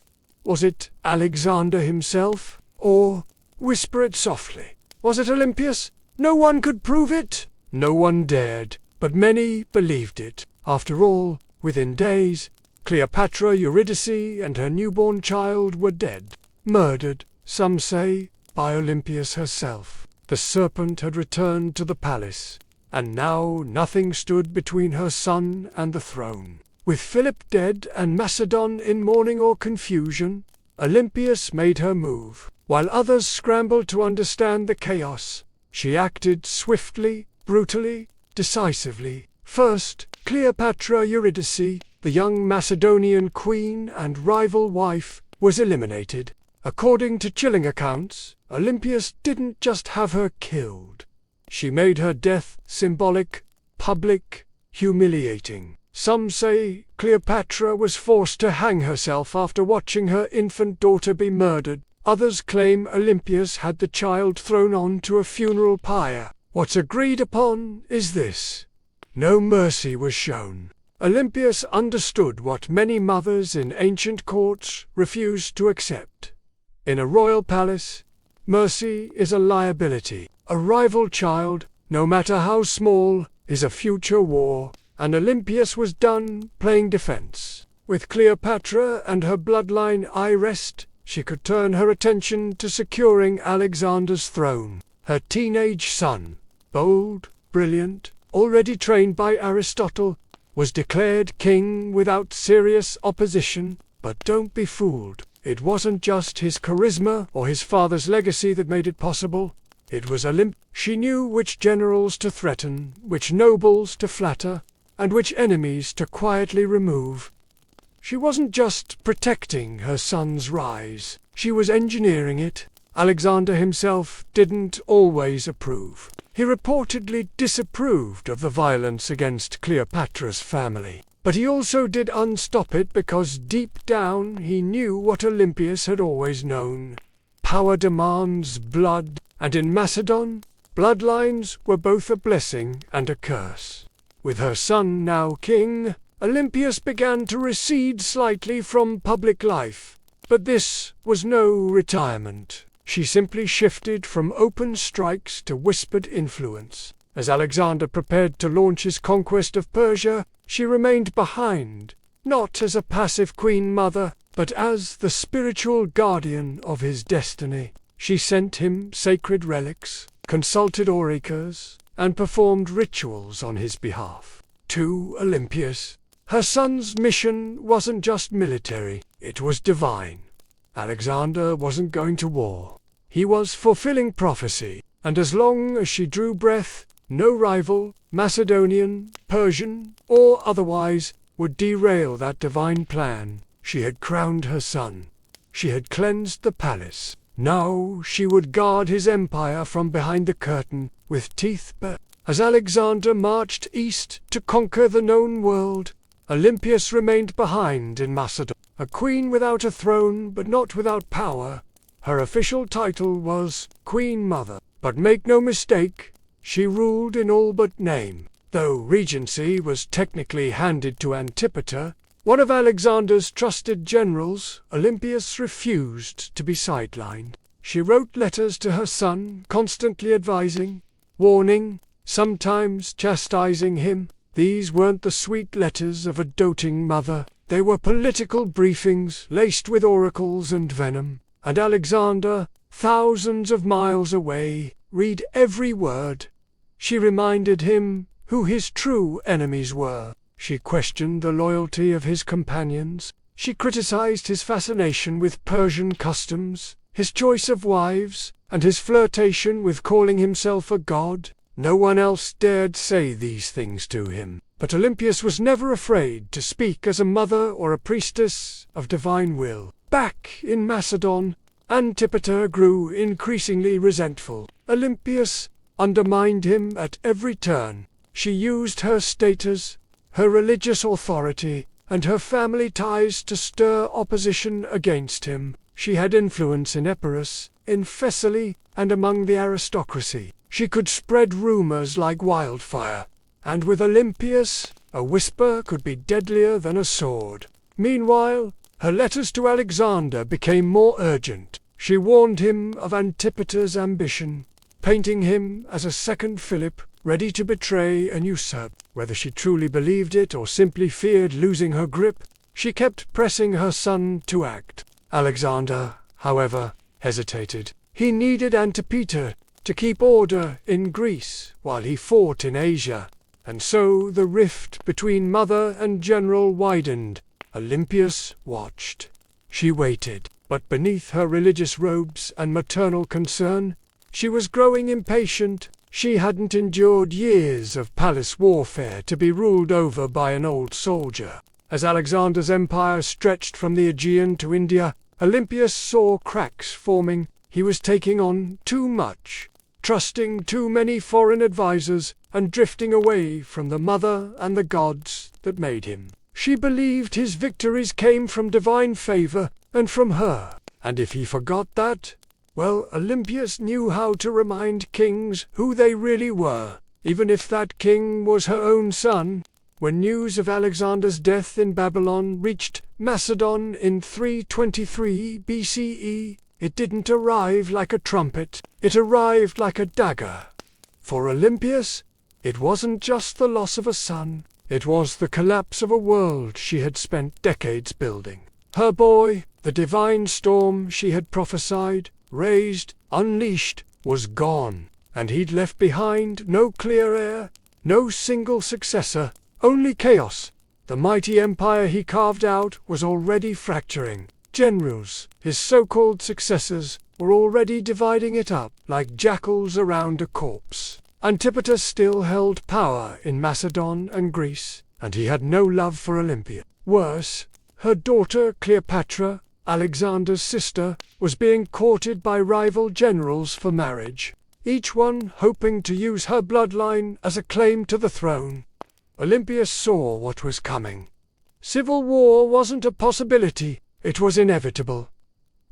Was it Alexander himself? Or, whisper it softly, was it Olympias? No one could prove it. No one dared, but many believed it. After all, within days, Cleopatra Eurydice and her newborn child were dead, murdered, some say, by Olympias herself. The serpent had returned to the palace, and now nothing stood between her son and the throne. With Philip dead and Macedon in mourning or confusion, Olympias made her move. While others scrambled to understand the chaos, she acted swiftly, brutally, decisively. First, Cleopatra Eurydice, the young Macedonian queen and rival wife, was eliminated. According to chilling accounts, Olympias didn't just have her killed. She made her death symbolic, public, humiliating. Some say Cleopatra was forced to hang herself after watching her infant daughter be murdered. Others claim Olympias had the child thrown onto a funeral pyre. What's agreed upon is this: no mercy was shown. Olympias understood what many mothers in ancient courts refused to accept. In a royal palace, mercy is a liability. A rival child, no matter how small, is a future war, and Olympias was done playing defense. With Cleopatra and her bloodline at rest, she could turn her attention to securing Alexander's throne. Her teenage son, bold, brilliant, already trained by Aristotle, was declared king without serious opposition. But don't be fooled. It wasn't just his charisma or his father's legacy that made it possible. It was Olymp. She knew which generals to threaten, which nobles to flatter, and which enemies to quietly remove. She wasn't just protecting her son's rise, she was engineering it. Alexander himself didn't always approve. He reportedly disapproved of the violence against Cleopatra's family. But he also did unstop it because deep down he knew what Olympias had always known. Power demands blood, and in Macedon, bloodlines were both a blessing and a curse. With her son now king, Olympias began to recede slightly from public life. But this was no retirement. She simply shifted from open strikes to whispered influence. As Alexander prepared to launch his conquest of Persia, she remained behind, not as a passive queen mother, but as the spiritual guardian of his destiny. She sent him sacred relics, consulted orators, and performed rituals on his behalf. To Olympias, her son's mission wasn't just military, it was divine. Alexander wasn't going to war. He was fulfilling prophecy, and as long as she drew breath, no rival, Macedonian, Persian, or otherwise, would derail that divine plan. She had crowned her son. She had cleansed the palace. Now she would guard his empire from behind the curtain, with teeth bared. As Alexander marched east to conquer the known world, Olympias remained behind in Macedon. A queen without a throne, but not without power. Her official title was Queen Mother. But make no mistake, she ruled in all but name. Though regency was technically handed to Antipater, one of Alexander's trusted generals, Olympias refused to be sidelined. She wrote letters to her son, constantly advising, warning, sometimes chastising him. These weren't the sweet letters of a doting mother. They were political briefings laced with oracles and venom. And Alexander, thousands of miles away, read every word. She reminded him who his true enemies were. She questioned the loyalty of his companions. She criticized his fascination with Persian customs, his choice of wives, and his flirtation with calling himself a god. No one else dared say these things to him. But Olympias was never afraid to speak as a mother or a priestess of divine will. Back in Macedon, Antipater grew increasingly resentful. Olympias undermined him at every turn. She used her status, her religious authority, and her family ties to stir opposition against him. She had influence in Epirus, in Thessaly, and among the aristocracy. She could spread rumors like wildfire, and with Olympias, a whisper could be deadlier than a sword. Meanwhile, her letters to Alexander became more urgent. She warned him of Antipater's ambition, painting him as a second Philip, ready to betray and usurp. Whether she truly believed it or simply feared losing her grip, she kept pressing her son to act. Alexander, however, hesitated. He needed Antipater to keep order in Greece while he fought in Asia, and so the rift between mother and general widened. Olympias watched. She waited, but beneath her religious robes and maternal concern, she was growing impatient. She hadn't endured years of palace warfare to be ruled over by an old soldier. As Alexander's empire stretched from the Aegean to India, Olympias saw cracks forming. He was taking on too much, trusting too many foreign advisors, and drifting away from the mother and the gods that made him. She believed his victories came from divine favor and from her. And if he forgot that, well, Olympias knew how to remind kings who they really were, even if that king was her own son. When news of Alexander's death in Babylon reached Macedon in 323 BCE, it didn't arrive like a trumpet, it arrived like a dagger. For Olympias, it wasn't just the loss of a son, it was the collapse of a world she had spent decades building. Her boy, the divine storm she had prophesied, raised, unleashed, was gone, and he'd left behind no clear heir, no single successor, only chaos. The mighty empire he carved out was already fracturing. Generals, his so-called successors, were already dividing it up like jackals around a corpse. Antipater still held power in Macedon and Greece, and he had no love for Olympia. Worse, her daughter Cleopatra, Alexander's sister, was being courted by rival generals for marriage, each one hoping to use her bloodline as a claim to the throne. Olympias saw what was coming. Civil war wasn't a possibility, it was inevitable.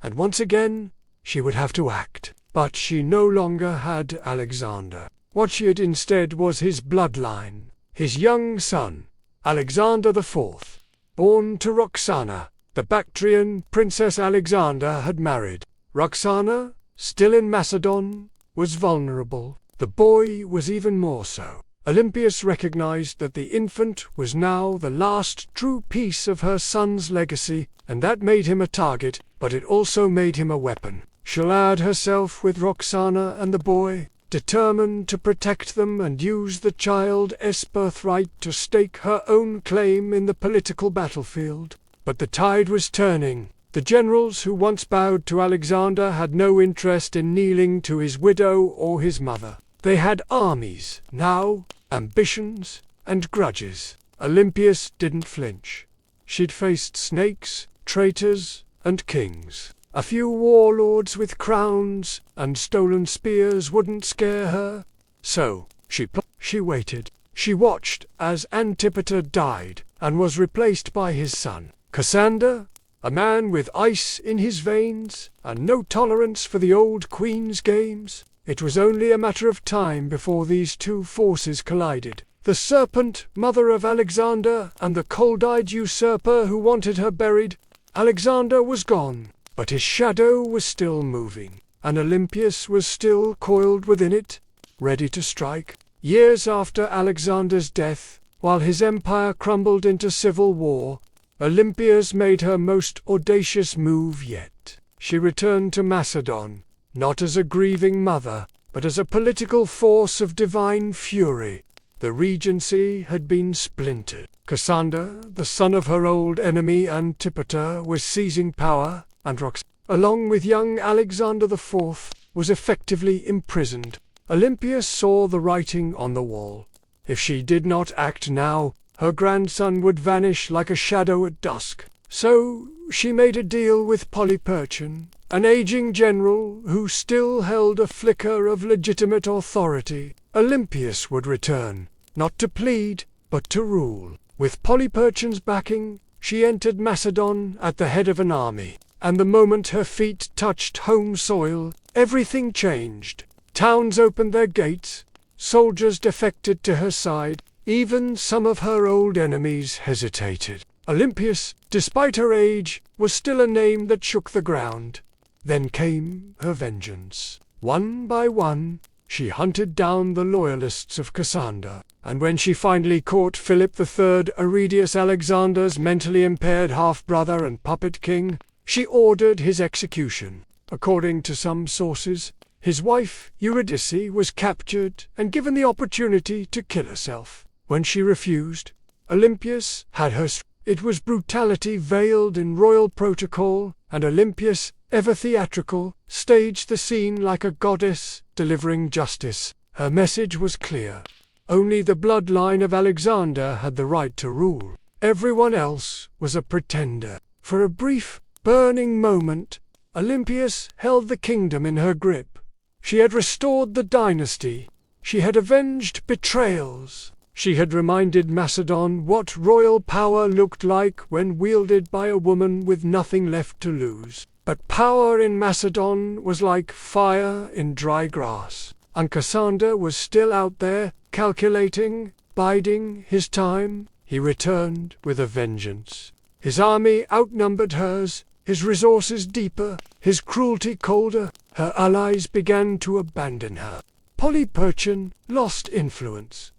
And once again, she would have to act. But she no longer had Alexander. What she had instead was his bloodline, his young son, Alexander IV, born to Roxana. The Bactrian Princess Alexander had married. Roxana, still in Macedon, was vulnerable. The boy was even more so. Olympias recognized that the infant was now the last true piece of her son's legacy, and that made him a target, but it also made him a weapon. She allied herself with Roxana and the boy, determined to protect them and use the child's birthright to stake her own claim in the political battlefield. But the tide was turning. The generals who once bowed to Alexander had no interest in kneeling to his widow or his mother. They had armies now, ambitions, and grudges. Olympias didn't flinch. She'd faced snakes, traitors, and kings. A few warlords with crowns and stolen spears wouldn't scare her. So, she waited. She watched as Antipater died and was replaced by his son, Cassander, a man with ice in his veins and no tolerance for the old queen's games. It was only a matter of time before these two forces collided. The serpent, mother of Alexander, and the cold-eyed usurper who wanted her buried. Alexander was gone, but his shadow was still moving, and Olympias was still coiled within it, ready to strike. Years after Alexander's death, while his empire crumbled into civil war, Olympias made her most audacious move yet. She returned to Macedon, not as a grieving mother, but as a political force of divine fury. The regency had been splintered. Cassander, the son of her old enemy Antipater, was seizing power, and along with young Alexander IV, was effectively imprisoned. Olympias saw the writing on the wall. If she did not act now, her grandson would vanish like a shadow at dusk. So she made a deal with Polyperchon, an aging general who still held a flicker of legitimate authority. Olympias would return, not to plead, but to rule. With Polyperchon's backing, she entered Macedon at the head of an army, and the moment her feet touched home soil, everything changed. Towns opened their gates, soldiers defected to her side, even some of her old enemies hesitated. Olympias, despite her age, was still a name that shook the ground. Then came her vengeance. One by one, she hunted down the loyalists of Cassander, and when she finally caught Philip III, Aridius Alexander's mentally impaired half-brother and puppet king, she ordered his execution. According to some sources, his wife, Eurydice, was captured and given the opportunity to kill herself. When she refused, Olympias had her It was brutality veiled in royal protocol, and Olympias, ever theatrical, staged the scene like a goddess delivering justice. Her message was clear. Only the bloodline of Alexander had the right to rule. Everyone else was a pretender. For a brief, burning moment, Olympias held the kingdom in her grip. She had restored the dynasty. She had avenged betrayals. She had reminded Macedon what royal power looked like when wielded by a woman with nothing left to lose. But power in Macedon was like fire in dry grass, and Cassander was still out there, calculating, biding his time. He returned with a vengeance. His army outnumbered hers, his resources deeper, his cruelty colder. Her allies began to abandon her. Polyperchon lost influence.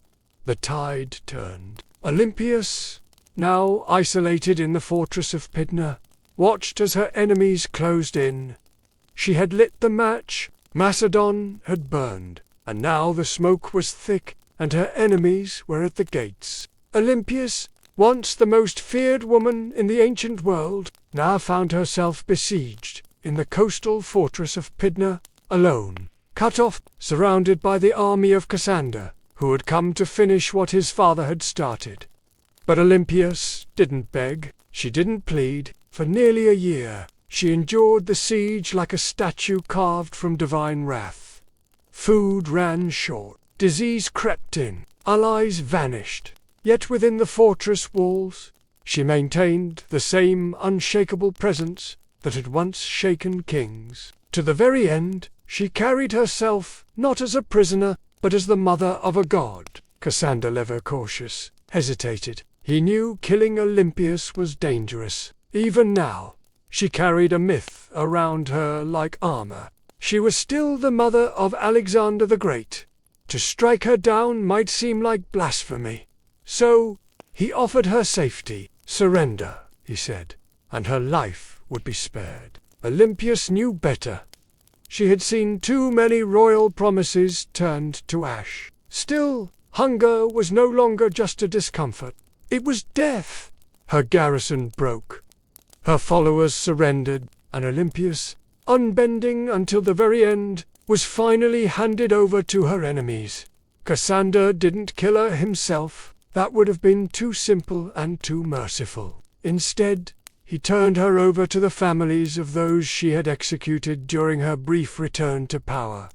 The tide turned. Olympias, now isolated in the fortress of Pydna, watched as her enemies closed in. She had lit the match, Macedon had burned, and now the smoke was thick, and her enemies were at the gates. Olympias, once the most feared woman in the ancient world, now found herself besieged in the coastal fortress of Pydna, alone, cut off, surrounded by the army of Cassander, who had come to finish what his father had started. But Olympias didn't beg, she didn't plead. For nearly a year, she endured the siege like a statue carved from divine wrath. Food ran short, disease crept in, allies vanished. Yet within the fortress walls, she maintained the same unshakable presence that had once shaken kings. To the very end, she carried herself not as a prisoner, but as the mother of a god. Cassander, ever cautious, hesitated. He knew killing Olympias was dangerous. Even now, she carried a myth around her like armor. She was still the mother of Alexander the Great. To strike her down might seem like blasphemy. So, he offered her safety. Surrender, he said, and her life would be spared. Olympias knew better. She had seen too many royal promises turned to ash. Still, hunger was no longer just a discomfort. It was death. Her garrison broke. Her followers surrendered, and Olympias, unbending until the very end, was finally handed over to her enemies. Cassander didn't kill her himself. That would have been too simple and too merciful. Instead, he turned her over to the families of those she had executed during her brief return to power.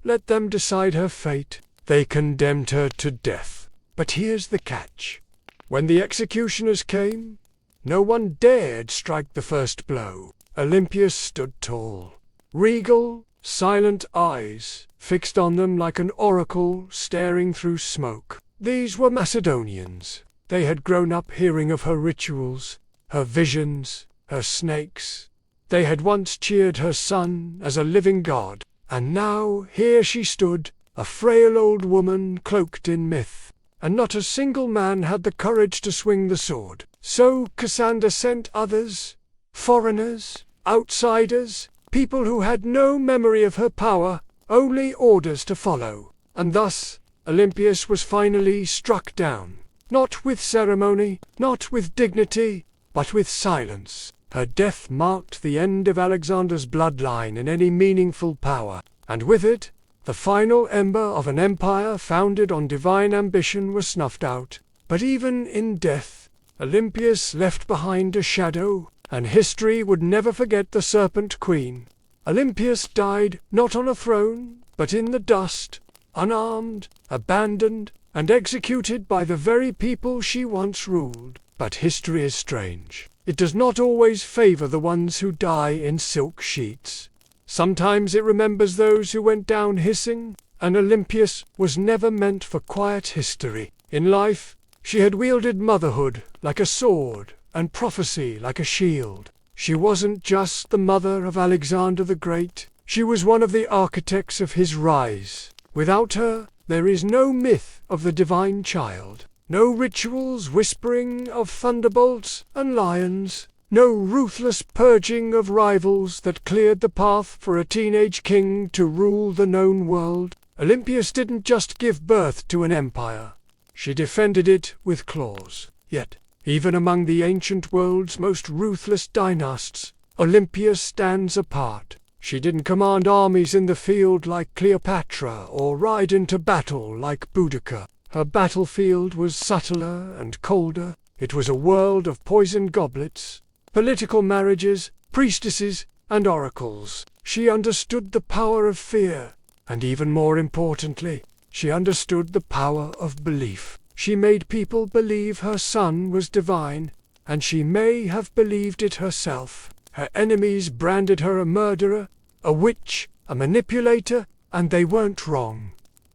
Let them decide her fate. They condemned her to death. But here's the catch. When the executioners came, no one dared strike the first blow. Olympias stood tall. Regal, silent eyes, fixed on them like an oracle staring through smoke. These were Macedonians. They had grown up hearing of her rituals, her visions, her snakes. They had once cheered her son as a living god, and now here she stood, a frail old woman cloaked in myth, and not a single man had the courage to swing the sword. So Cassandra sent others, foreigners, outsiders, people who had no memory of her power, only orders to follow. And thus, Olympias was finally struck down, not with ceremony, not with dignity, but with silence. Her death marked the end of Alexander's bloodline in any meaningful power, and with it, the final ember of an empire founded on divine ambition was snuffed out. But even in death, Olympias left behind a shadow, and history would never forget the Serpent Queen. Olympias died not on a throne, but in the dust, unarmed, abandoned, and executed by the very people she once ruled. But history is strange. It does not always favor the ones who die in silk sheets. Sometimes it remembers those who went down hissing, and Olympias was never meant for quiet history. In life, she had wielded motherhood like a sword, and prophecy like a shield. She wasn't just the mother of Alexander the Great, she was one of the architects of his rise. Without her, there is no myth of the divine child, no rituals whispering of thunderbolts and lions, no ruthless purging of rivals that cleared the path for a teenage king to rule the known world. Olympias didn't just give birth to an empire, she defended it with claws. Yet, even among the ancient world's most ruthless dynasts, Olympias stands apart. She didn't command armies in the field like Cleopatra or ride into battle like Boudica. Her battlefield was subtler and colder. It was a world of poisoned goblets, political marriages, priestesses, and oracles. She understood the power of fear, and even more importantly, she understood the power of belief. She made people believe her son was divine, and she may have believed it herself. Her enemies branded her a murderer, a witch, a manipulator, and they weren't wrong.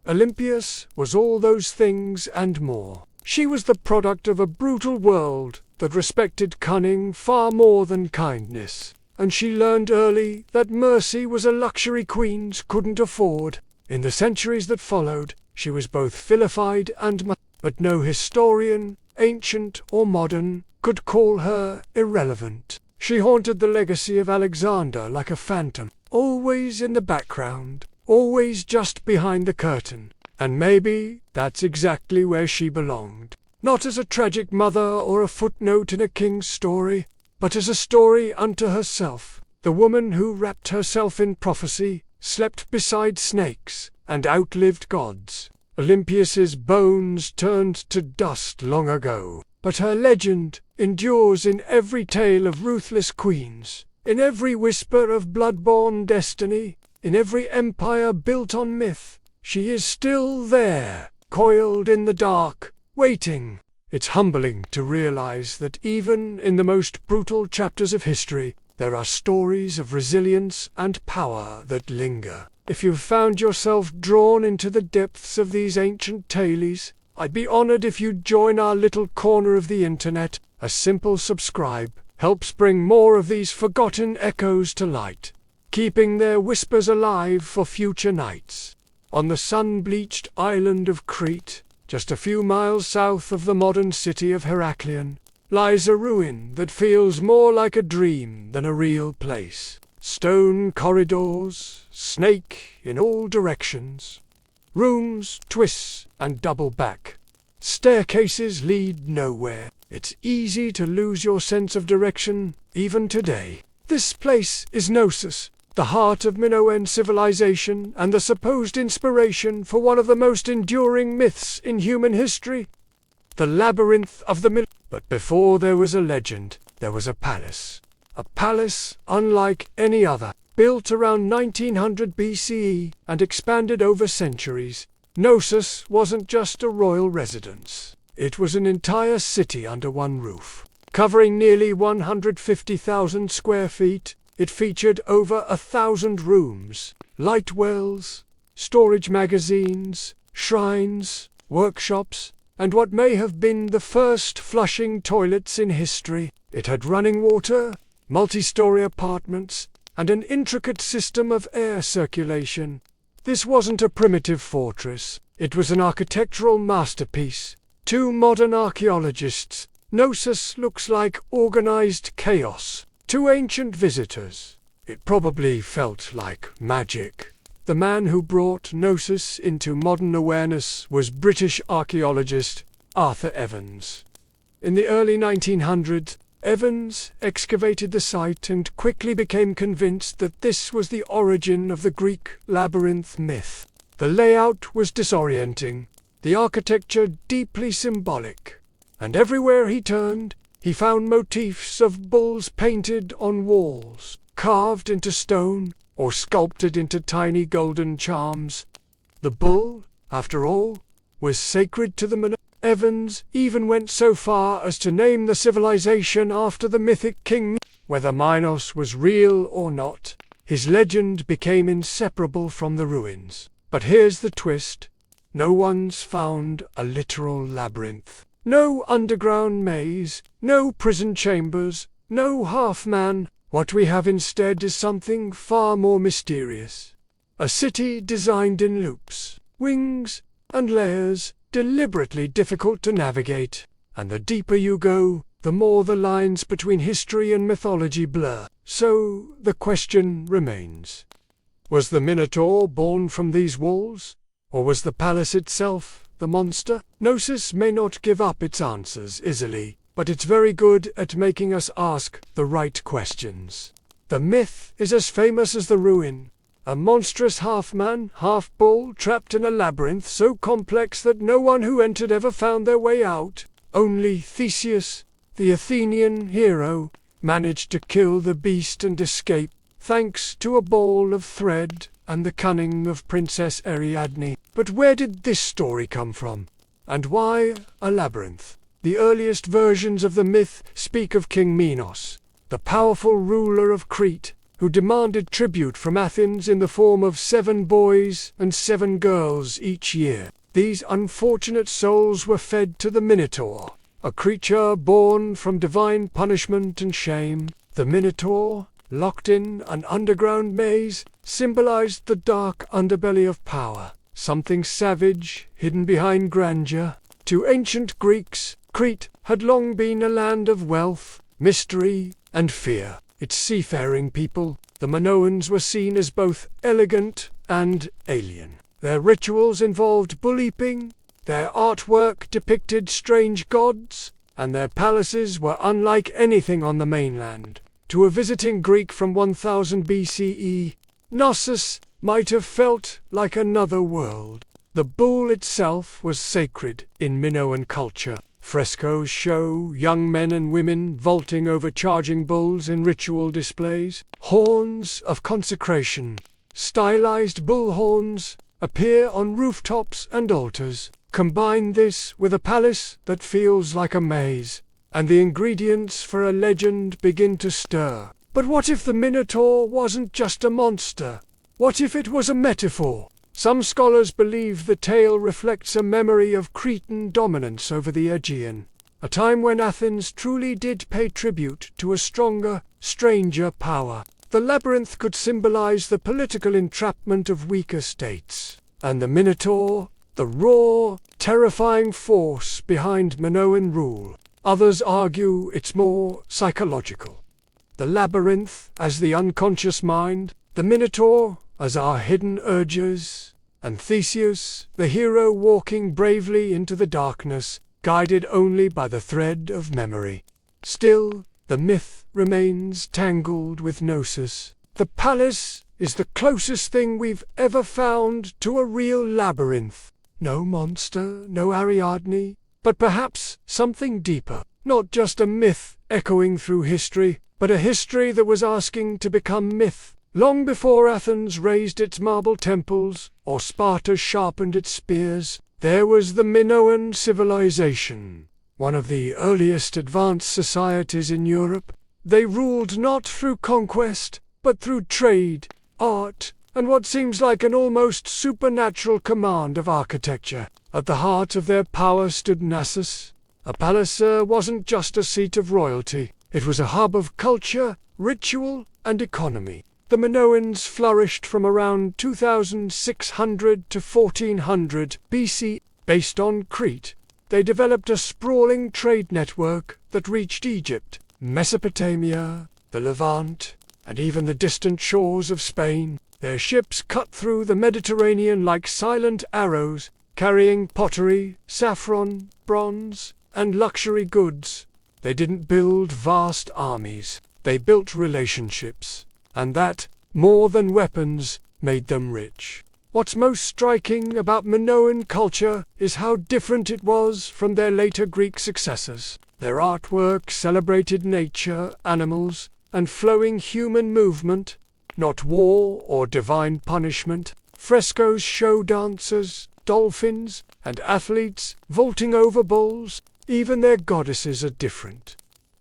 Olympias was all those things and more. She was the product of a brutal world that respected cunning far more than kindness, and she learned early that mercy was a luxury queens couldn't afford. In the centuries that followed, she was both vilified and but no historian, ancient or modern, could call her irrelevant. She haunted the legacy of Alexander like a phantom, always in the background, always just behind the curtain. And maybe that's exactly where she belonged. Not as a tragic mother or a footnote in a king's story, but as a story unto herself. The woman who wrapped herself in prophecy, slept beside snakes, and outlived gods. Olympias's bones turned to dust long ago, but her legend endures in every tale of ruthless queens, in every whisper of blood-born destiny, in every empire built on myth. She is still there, coiled in the dark, waiting. It's humbling to realize that even in the most brutal chapters of history, there are stories of resilience and power that linger. If you've found yourself drawn into the depths of these ancient tales, I'd be honored if you'd join our little corner of the internet. A simple subscribe helps bring more of these forgotten echoes to light, keeping their whispers alive for future nights. On the sun-bleached island of Crete, just a few miles south of the modern city of Heraklion, lies a ruin that feels more like a dream than a real place. Stone corridors, snake in all directions. Rooms, twists, and double back. Staircases lead nowhere. It's easy to lose your sense of direction, even today. This place is Knossos, the heart of Minoan civilization and the supposed inspiration for one of the most enduring myths in human history. the labyrinth of the But before there was a legend, there was a palace. A palace unlike any other, built around 1900 BCE and expanded over centuries. Knossos wasn't just a royal residence. It was an entire city under one roof. Covering nearly 150,000 square feet, it featured over 1,000 rooms, light wells, storage magazines, shrines, workshops, and what may have been the first flushing toilets in history. It had running water, multi-story apartments, and an intricate system of air circulation. This wasn't a primitive fortress, it was an architectural masterpiece. To modern archaeologists, Knossos looks like organized chaos. To ancient visitors, it probably felt like magic. The man who brought Knossos into modern awareness was British archaeologist Arthur Evans. In the early 1900s, Evans excavated the site and quickly became convinced that this was the origin of the Greek labyrinth myth. The layout was disorienting, the architecture deeply symbolic, and everywhere he turned, he found motifs of bulls painted on walls, carved into stone, or sculpted into tiny golden charms. The bull, after all, was sacred to the Minoan. Evans even went so far as to name the civilization after the mythic king. Whether Minos was real or not, his legend became inseparable from the ruins. But here's the twist. No one's found a literal labyrinth. No underground maze, no prison chambers, no half-man. What we have instead is something far more mysterious. A city designed in loops, wings, and layers, deliberately difficult to navigate. And the deeper you go, the more the lines between history and mythology blur. So the question remains. Was the Minotaur born from these walls? Or was the palace itself the monster? Knossos may not give up its answers easily, but it's very good at making us ask the right questions. The myth is as famous as the ruin. A monstrous half-man, half-bull trapped in a labyrinth so complex that no one who entered ever found their way out. Only Theseus, the Athenian hero, managed to kill the beast and escape, thanks to a ball of thread and the cunning of Princess Ariadne. But where did this story come from? And why a labyrinth? The earliest versions of the myth speak of King Minos, the powerful ruler of Crete, who demanded tribute from Athens in the form of 7 boys and 7 girls each year. These unfortunate souls were fed to the Minotaur, a creature born from divine punishment and shame. The Minotaur, locked in an underground maze, symbolized the dark underbelly of power, something savage, hidden behind grandeur. To ancient Greeks, Crete had long been a land of wealth, mystery, and fear. Its seafaring people, the Minoans, were seen as both elegant and alien. Their rituals involved bull-leaping, their artwork depicted strange gods, and their palaces were unlike anything on the mainland. To a visiting Greek from 1000 BCE, Knossos might have felt like another world. The bull itself was sacred in Minoan culture. Frescoes show young men and women vaulting over charging bulls in ritual displays. Horns of consecration, stylized bull horns, appear on rooftops and altars. Combine this with a palace that feels like a maze, and the ingredients for a legend begin to stir. But what if the Minotaur wasn't just a monster? What if it was a metaphor? Some scholars believe the tale reflects a memory of Cretan dominance over the Aegean, a time when Athens truly did pay tribute to a stronger, stranger power. The labyrinth could symbolize the political entrapment of weaker states, and the Minotaur, the raw, terrifying force behind Minoan rule. Others argue it's more psychological. The labyrinth as the unconscious mind, the Minotaur as our hidden urges, and Theseus, the hero walking bravely into the darkness, guided only by the thread of memory. Still, the myth remains tangled with Knossos. The palace is the closest thing we've ever found to a real labyrinth. No monster, no Ariadne, but perhaps something deeper. Not just a myth echoing through history, but a history that was asking to become myth. Long before Athens raised its marble temples, or Sparta sharpened its spears, there was the Minoan civilization, one of the earliest advanced societies in Europe. They ruled not through conquest, but through trade, art, and what seems like an almost supernatural command of architecture. At the heart of their power stood Knossos. A palace wasn't just a seat of royalty, it was a hub of culture, ritual, and economy. The Minoans flourished from around 2600 to 1400 BC. Based on Crete, they developed a sprawling trade network that reached Egypt, Mesopotamia, the Levant, and even the distant shores of Spain. Their ships cut through the Mediterranean like silent arrows, carrying pottery, saffron, bronze, and luxury goods. They didn't build vast armies, they built relationships. And that, more than weapons, made them rich. What's most striking about Minoan culture is how different it was from their later Greek successors. Their artwork celebrated nature, animals, and flowing human movement, not war or divine punishment. Frescoes show dancers, dolphins, and athletes vaulting over bowls. Even their goddesses are different.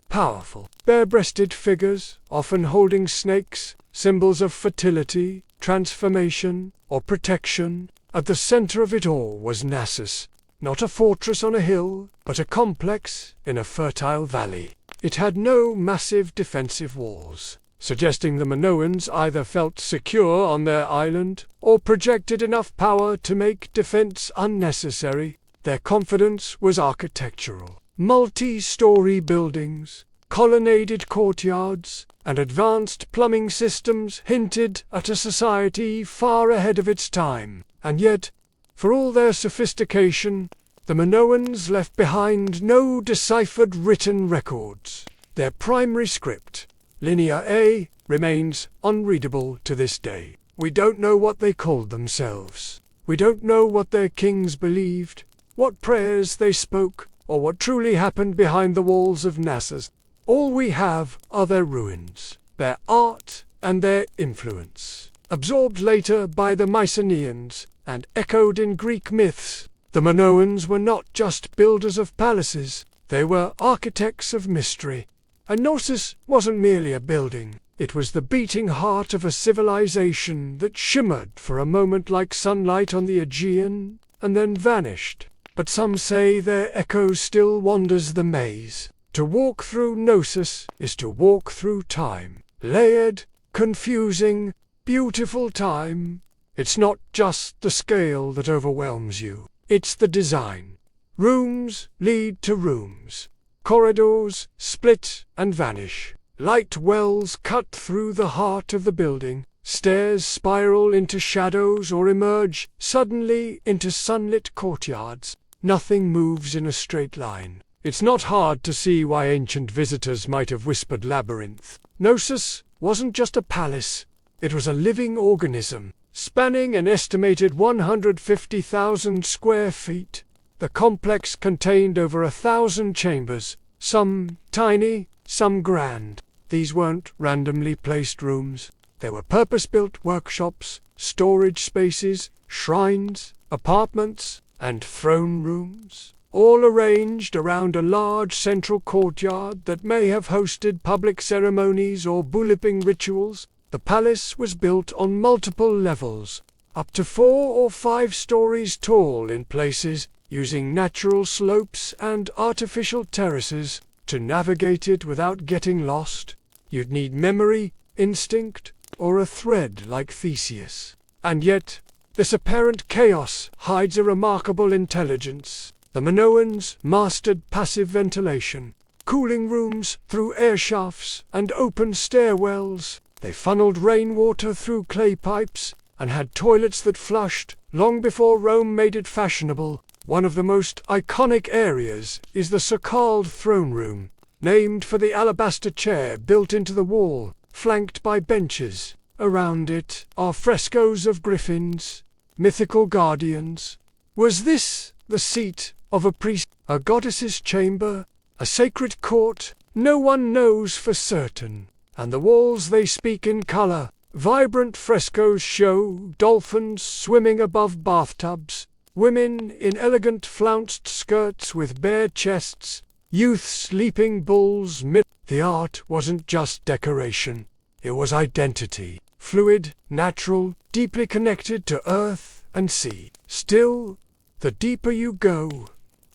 Powerful, bare-breasted figures, often holding snakes, symbols of fertility, transformation, or protection. At the center of it all was Knossos, not a fortress on a hill, but a complex in a fertile valley. It had no massive defensive walls, suggesting the Minoans either felt secure on their island or projected enough power to make defense unnecessary. Their confidence was architectural. Multi-story buildings, colonnaded courtyards, and advanced plumbing systems hinted at a society far ahead of its time. And yet, for all their sophistication, the Minoans left behind no deciphered written records. Their primary script, Linear A, remains unreadable to this day. We don't know what they called themselves. We don't know what their kings believed, what prayers they spoke, or what truly happened behind the walls of Knossos. All we have are their ruins, their art, and their influence. Absorbed later by the Mycenaeans, and echoed in Greek myths, the Minoans were not just builders of palaces, they were architects of mystery. And Knossos wasn't merely a building, it was the beating heart of a civilization that shimmered for a moment like sunlight on the Aegean, and then vanished. But some say their echo still wanders the maze. To walk through Knossos is to walk through time. Layered, confusing, beautiful time. It's not just the scale that overwhelms you, it's the design. Rooms lead to rooms. Corridors split and vanish. Light wells cut through the heart of the building. Stairs spiral into shadows or emerge suddenly into sunlit courtyards. Nothing moves in a straight line. It's not hard to see why ancient visitors might have whispered labyrinth. Knossos wasn't just a palace, it was a living organism, spanning an estimated 150,000 square feet. The complex contained over 1,000 chambers, some tiny, some grand. These weren't randomly placed rooms. They were purpose-built workshops, storage spaces, shrines, apartments, and throne rooms, all arranged around a large central courtyard that may have hosted public ceremonies or bulliping rituals. The palace was built on multiple levels, up to 4 or 5 stories tall in places, using natural slopes and artificial terraces to navigate it without getting lost. You'd need memory, instinct, or a thread like Theseus. And yet, this apparent chaos hides a remarkable intelligence. The Minoans mastered passive ventilation, cooling rooms through air shafts and open stairwells. They funneled rainwater through clay pipes and had toilets that flushed long before Rome made it fashionable. One of the most iconic areas is the so-called throne room, named for the alabaster chair built into the wall, flanked by benches. Around it are frescoes of griffins, mythical guardians. Was this the seat of a priest, a goddess's chamber, a sacred court, no one knows for certain. And the walls they speak in color. Vibrant frescoes show dolphins swimming above bathtubs, women in elegant flounced skirts with bare chests, youths leaping bulls mid. The art wasn't just decoration, it was identity, fluid, natural, deeply connected to earth and sea. Still, the deeper you go,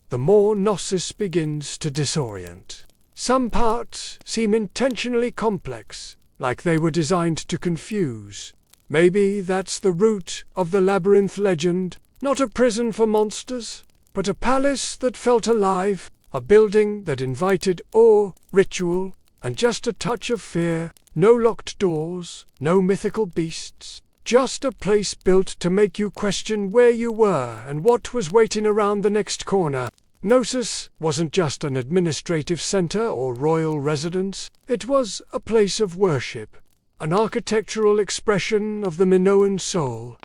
the more Knossos begins to disorient. Some parts seem intentionally complex, like they were designed to confuse. Maybe that's the root of the labyrinth legend, not a prison for monsters, but a palace that felt alive, a building that invited awe, ritual, and just a touch of fear. No locked doors, no mythical beasts, just a place built to make you question where you were and what was waiting around the next corner. Knossos wasn't just an administrative center or royal residence, it was a place of worship, an architectural expression of the Minoan soul,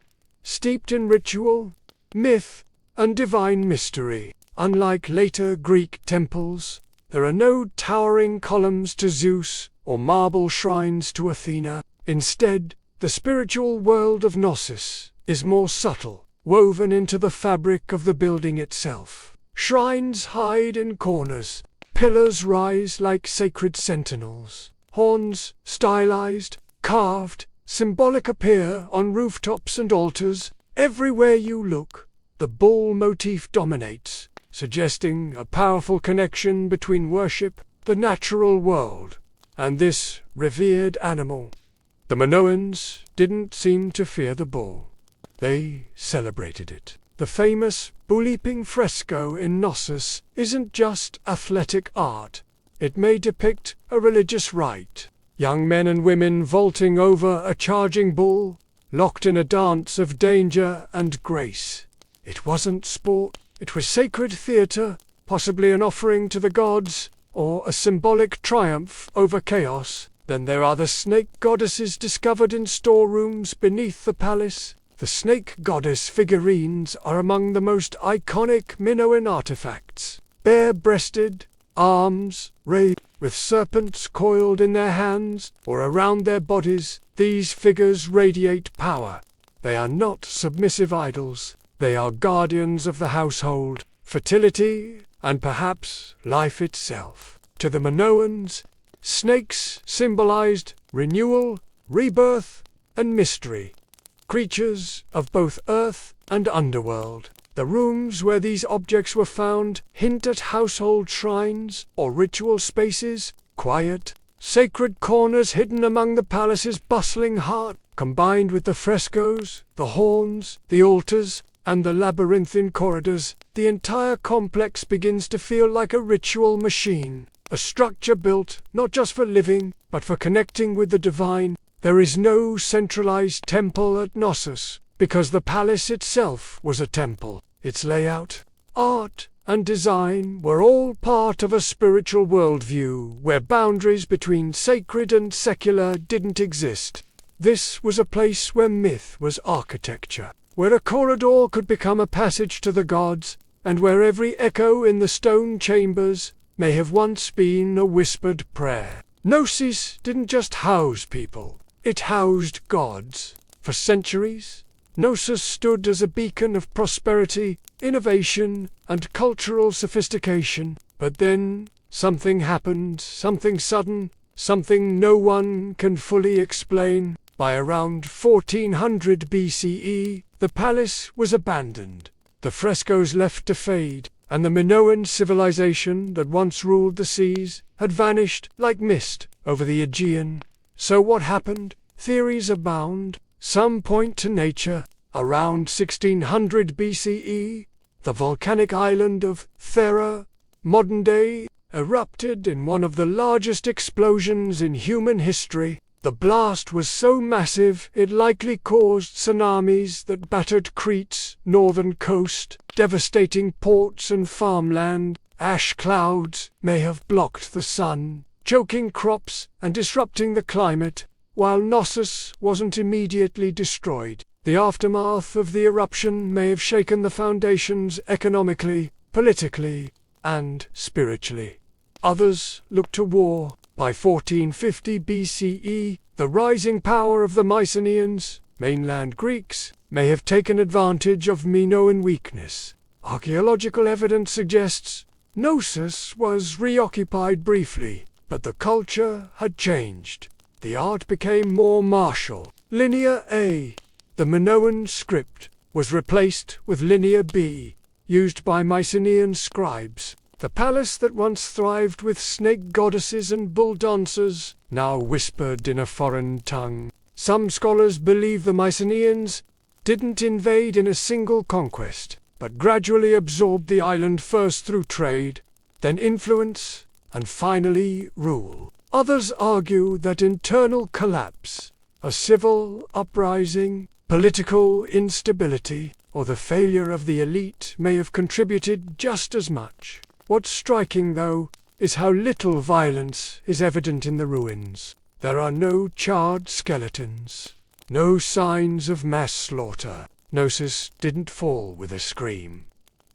steeped in ritual, myth, and divine mystery. Unlike later Greek temples, there are no towering columns to Zeus or marble shrines to Athena. Instead, the spiritual world of Knossos is more subtle, woven into the fabric of the building itself. Shrines hide in corners, pillars rise like sacred sentinels, horns, stylized, carved, symbolic appear on rooftops and altars. Everywhere you look, the bull motif dominates, suggesting a powerful connection between worship, the natural world, and this revered animal. The Minoans didn't seem to fear the bull. They celebrated it. The famous bull-leaping fresco in Knossos isn't just athletic art. It may depict a religious rite. Young men and women vaulting over a charging bull, locked in a dance of danger and grace. It wasn't sport, it was sacred theater, possibly an offering to the gods, or a symbolic triumph over chaos. Then there are the snake goddesses discovered in storerooms beneath the palace. The snake goddess figurines are among the most iconic Minoan artifacts. Bare-breasted, arms raised, with serpents coiled in their hands or around their bodies, these figures radiate power. They are not submissive idols. They are guardians of the household, fertility, and perhaps life itself. To the Minoans, snakes symbolized renewal, rebirth, and mystery. Creatures of both earth and underworld. The rooms where these objects were found hint at household shrines or ritual spaces, quiet, sacred corners hidden among the palace's bustling heart. Combined with the frescoes, the horns, the altars, and the labyrinthine corridors, the entire complex begins to feel like a ritual machine, a structure built not just for living, but for connecting with the divine. There is no centralized temple at Knossos, because the palace itself was a temple. Its layout, art, and design were all part of a spiritual worldview where boundaries between sacred and secular didn't exist. This was a place where myth was architecture, where a corridor could become a passage to the gods, and where every echo in the stone chambers may have once been a whispered prayer. Knossos didn't just house people. It housed gods. For centuries, Knossos stood as a beacon of prosperity, innovation, and cultural sophistication. But then, something happened, something sudden, something no one can fully explain. By around 1400 BCE, the palace was abandoned, the frescoes left to fade, and the Minoan civilization that once ruled the seas had vanished like mist over the Aegean. So what happened? Theories abound. Some point to nature. Around 1600 BCE, the volcanic island of Thera, modern day, erupted in one of the largest explosions in human history. The blast was so massive it likely caused tsunamis that battered Crete's northern coast, devastating ports and farmland. Ash clouds may have blocked the sun, choking crops and disrupting the climate. While Knossos wasn't immediately destroyed, the aftermath of the eruption may have shaken the foundations economically, politically, and spiritually. Others looked to war. By 1450 BCE, the rising power of the Mycenaeans, mainland Greeks, may have taken advantage of Minoan weakness. Archaeological evidence suggests Knossos was reoccupied briefly, but the culture had changed. The art became more martial. Linear A, the Minoan script, was replaced with Linear B, used by Mycenaean scribes. The palace that once thrived with snake goddesses and bull dancers now whispered in a foreign tongue. Some scholars believe the Mycenaeans didn't invade in a single conquest, but gradually absorbed the island first through trade, then influence, and finally rule. Others argue that internal collapse, a civil uprising, political instability, or the failure of the elite may have contributed just as much. What's striking, though, is how little violence is evident in the ruins. There are no charred skeletons, no signs of mass slaughter. Knossos didn't fall with a scream.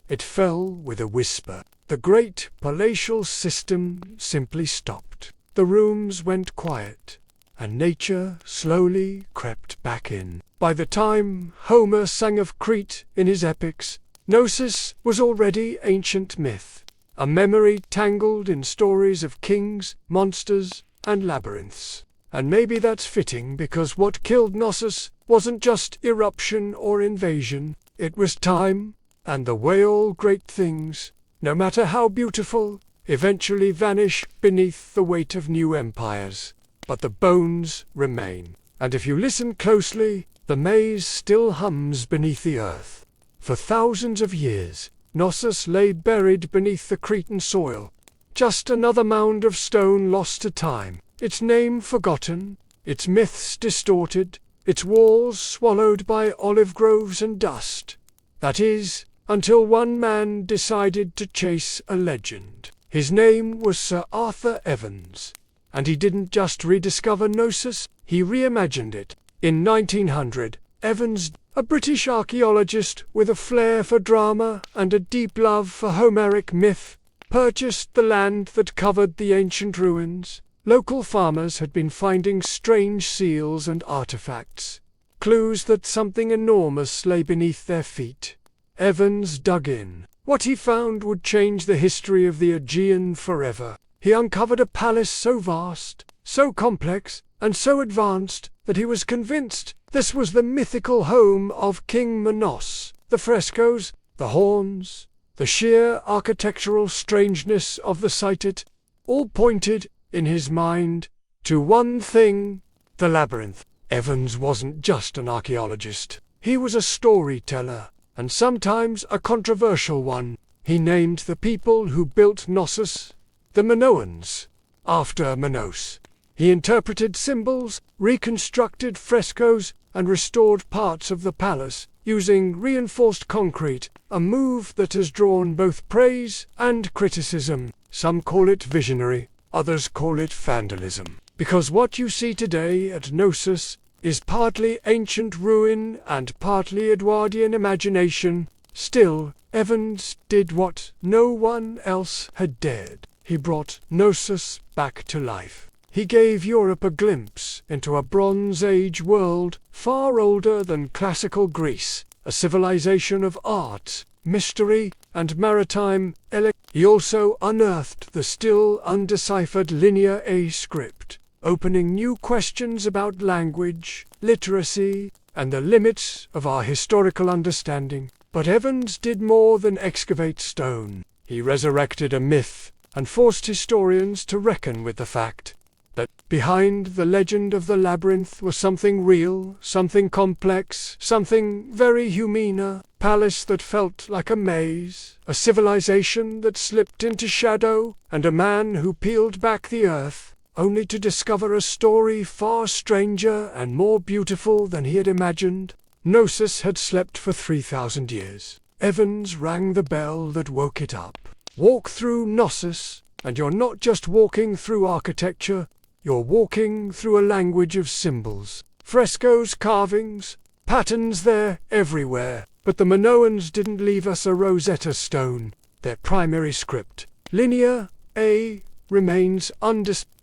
It fell with a whisper. The great palatial system simply stopped. The rooms went quiet, and nature slowly crept back in. By the time Homer sang of Crete in his epics, Knossos was already ancient myth. A memory tangled in stories of kings, monsters, and labyrinths. And maybe that's fitting, because what killed Knossos wasn't just eruption or invasion, it was time, and the way all great things, no matter how beautiful, eventually vanish beneath the weight of new empires. But the bones remain, and if you listen closely, the maze still hums beneath the earth. For thousands of years, Knossos lay buried beneath the Cretan soil, just another mound of stone lost to time, its name forgotten, its myths distorted, its walls swallowed by olive groves and dust. That is, until one man decided to chase a legend. His name was Sir Arthur Evans, and he didn't just rediscover Knossos, he reimagined it. In 1900, Evans, a British archaeologist with a flair for drama and a deep love for Homeric myth, purchased the land that covered the ancient ruins. Local farmers had been finding strange seals and artifacts, clues that something enormous lay beneath their feet. Evans dug in. What he found would change the history of the Aegean forever. He uncovered a palace so vast, so complex, and so advanced that he was convinced this was the mythical home of King Minoan. The frescoes, the horns, the sheer architectural strangeness of the site, all pointed, in his mind, to one thing: the labyrinth. Evans wasn't just an archaeologist. He was a storyteller, and sometimes a controversial one. He named the people who built Knossos the Minoans, after Minoan. He interpreted symbols, reconstructed frescoes, and restored parts of the palace using reinforced concrete, a move that has drawn both praise and criticism. Some call it visionary, others call it vandalism. Because what you see today at Knossos is partly ancient ruin and partly Edwardian imagination. Still, Evans did what no one else had dared. He brought Knossos back to life. He gave Europe a glimpse into a Bronze Age world far older than classical Greece, a civilization of art, mystery, and maritime elegance. He also unearthed the still undeciphered Linear A script, opening new questions about language, literacy, and the limits of our historical understanding. But Evans did more than excavate stone. He resurrected a myth and forced historians to reckon with the fact that behind the legend of the labyrinth was something real, something complex, something very human, a palace that felt like a maze, a civilization that slipped into shadow, and a man who peeled back the earth, only to discover a story far stranger and more beautiful than he had imagined. Knossos had slept for 3,000 years. Evans rang the bell that woke it up. Walk through Knossos, and you're not just walking through architecture, you're walking through a language of symbols. Frescoes, carvings, patterns there everywhere. But the Minoans didn't leave us a Rosetta Stone. their primary script. Linear A remains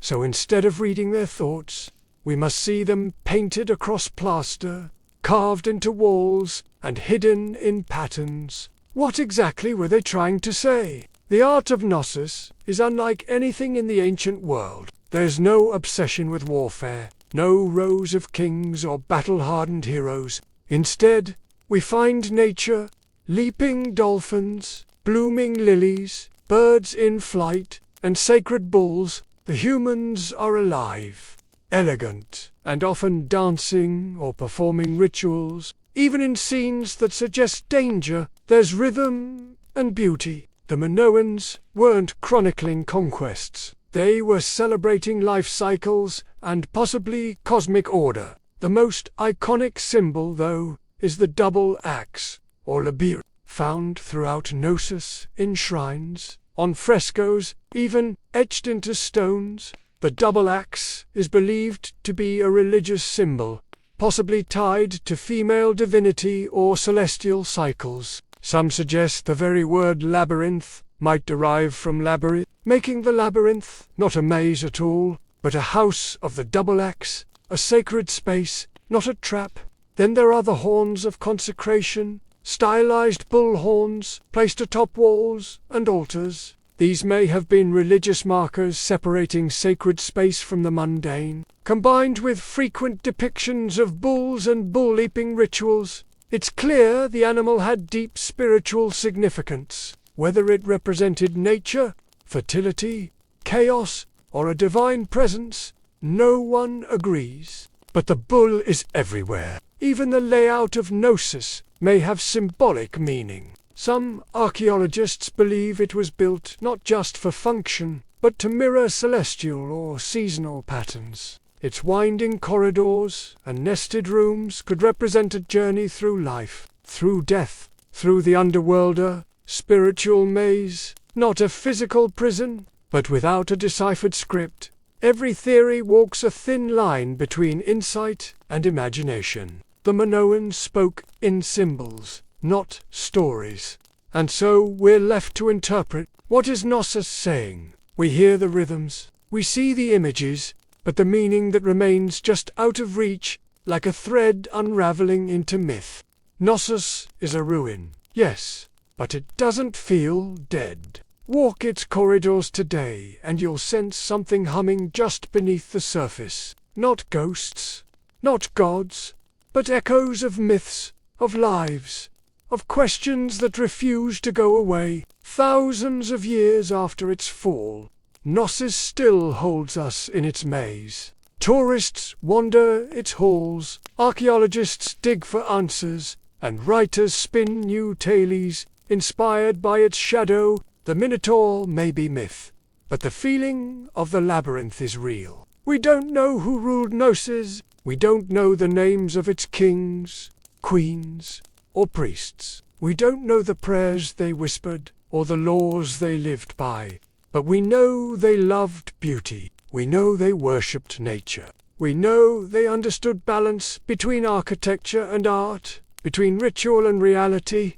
so instead of reading their thoughts, we must see them painted across plaster, carved into walls, and hidden in patterns. What exactly were they trying to say? The art of Knossos is unlike anything in the ancient world. There's no obsession with warfare, no rows of kings or battle-hardened heroes. Instead, we find nature, leaping dolphins, blooming lilies, birds in flight, and sacred bulls. The humans are alive, elegant, and often dancing or performing rituals. Even in scenes that suggest danger, there's rhythm and beauty. The Minoans weren't chronicling conquests. They were celebrating life cycles and possibly cosmic order. The most iconic symbol, though, is the double axe, or labyrinth, found throughout Knossos in shrines, on frescoes, even etched into stones. The double axe is believed to be a religious symbol, possibly tied to female divinity or celestial cycles. Some suggest the very word labyrinth might derive from labyrinth, making the labyrinth not a maze at all, but a house of the double axe, a sacred space, not a trap. Then there are the horns of consecration, stylized bull horns placed atop walls and altars. These may have been religious markers separating sacred space from the mundane. Combined with frequent depictions of bulls and bull-leaping rituals, it's clear the animal had deep spiritual significance. Whether it represented nature, fertility, chaos, or a divine presence, no one agrees. But the bull is everywhere. Even the layout of Knossos may have symbolic meaning. Some archaeologists believe it was built not just for function, but to mirror celestial or seasonal patterns. Its winding corridors and nested rooms could represent a journey through life, through death, through the underworld, spiritual maze, not a physical prison, but without a deciphered script. Every theory walks a thin line between insight and imagination. The Minoans spoke in symbols, not stories. And so we're left to interpret. What is Knossos saying? We hear the rhythms, we see the images, but the meaning that remains just out of reach, like a thread unraveling into myth. Knossos is a ruin, yes, but it doesn't feel dead. Walk its corridors today and you'll sense something humming just beneath the surface. Not ghosts, not gods, but echoes of myths, of lives, of questions that refuse to go away. Thousands of years after its fall, Knossos still holds us in its maze. Tourists wander its halls, archaeologists dig for answers, and writers spin new tales inspired by its shadow. The Minotaur may be myth, but the feeling of the labyrinth is real. We don't know who ruled Knossos. We don't know the names of its kings, queens, or priests. We don't know the prayers they whispered or the laws they lived by. But we know they loved beauty. We know they worshipped nature. We know they understood balance between architecture and art, between ritual and reality.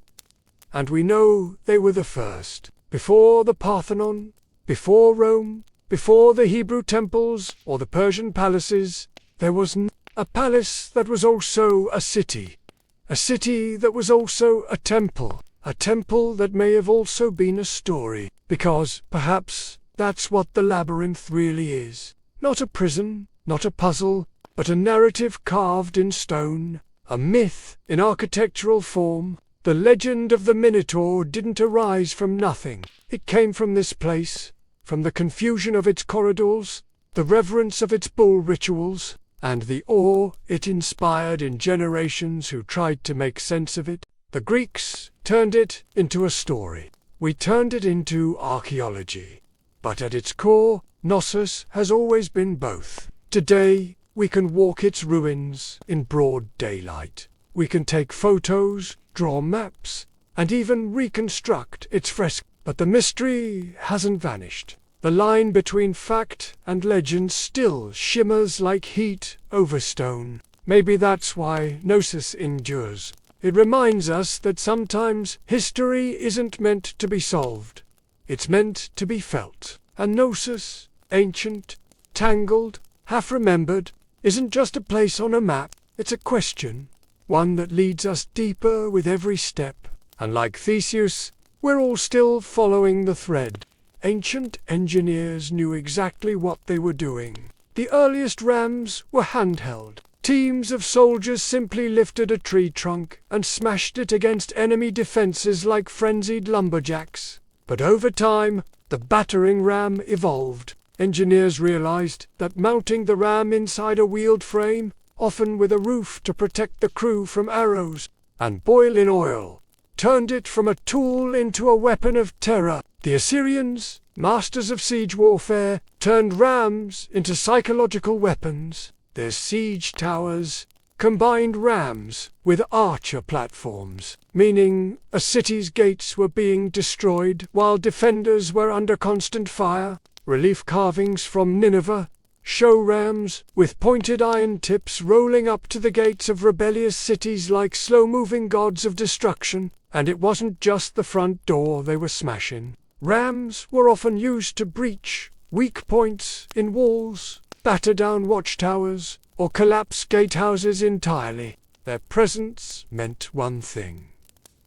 And we know they were the first. Before the Parthenon, before Rome, before the Hebrew temples or the Persian palaces, there was a palace that was also a city that was also a temple that may have also been a story, because perhaps that's what the labyrinth really is. Not a prison, not a puzzle, but a narrative carved in stone, a myth in architectural form. The legend of the Minotaur didn't arise from nothing. It came from this place, from the confusion of its corridors, the reverence of its bull rituals, and the awe it inspired in generations who tried to make sense of it. The Greeks turned it into a story. We turned it into archaeology. But at its core, Knossos has always been both. Today, we can walk its ruins in broad daylight. We can take photos, draw maps, and even reconstruct its fresco. But the mystery hasn't vanished. The line between fact and legend still shimmers like heat over stone. Maybe that's why Knossos endures. It reminds us that sometimes history isn't meant to be solved. It's meant to be felt. And Knossos, ancient, tangled, half-remembered, isn't just a place on a map. It's a question, one that leads us deeper with every step. And like Theseus, we're all still following the thread. Ancient engineers knew exactly what they were doing. The earliest rams were handheld. Teams of soldiers simply lifted a tree trunk and smashed it against enemy defenses like frenzied lumberjacks. But over time, the battering ram evolved. Engineers realized that mounting the ram inside a wheeled frame, often with a roof to protect the crew from arrows, and boiling oil, turned it from a tool into a weapon of terror. The Assyrians, masters of siege warfare, turned rams into psychological weapons. Their siege towers combined rams with archer platforms, meaning a city's gates were being destroyed while defenders were under constant fire. Relief carvings from Nineveh show rams with pointed iron tips rolling up to the gates of rebellious cities like slow-moving gods of destruction. And it wasn't just the front door they were smashing. Rams were often used to breach weak points in walls, batter down watchtowers, or collapse gatehouses entirely. Their presence meant one thing: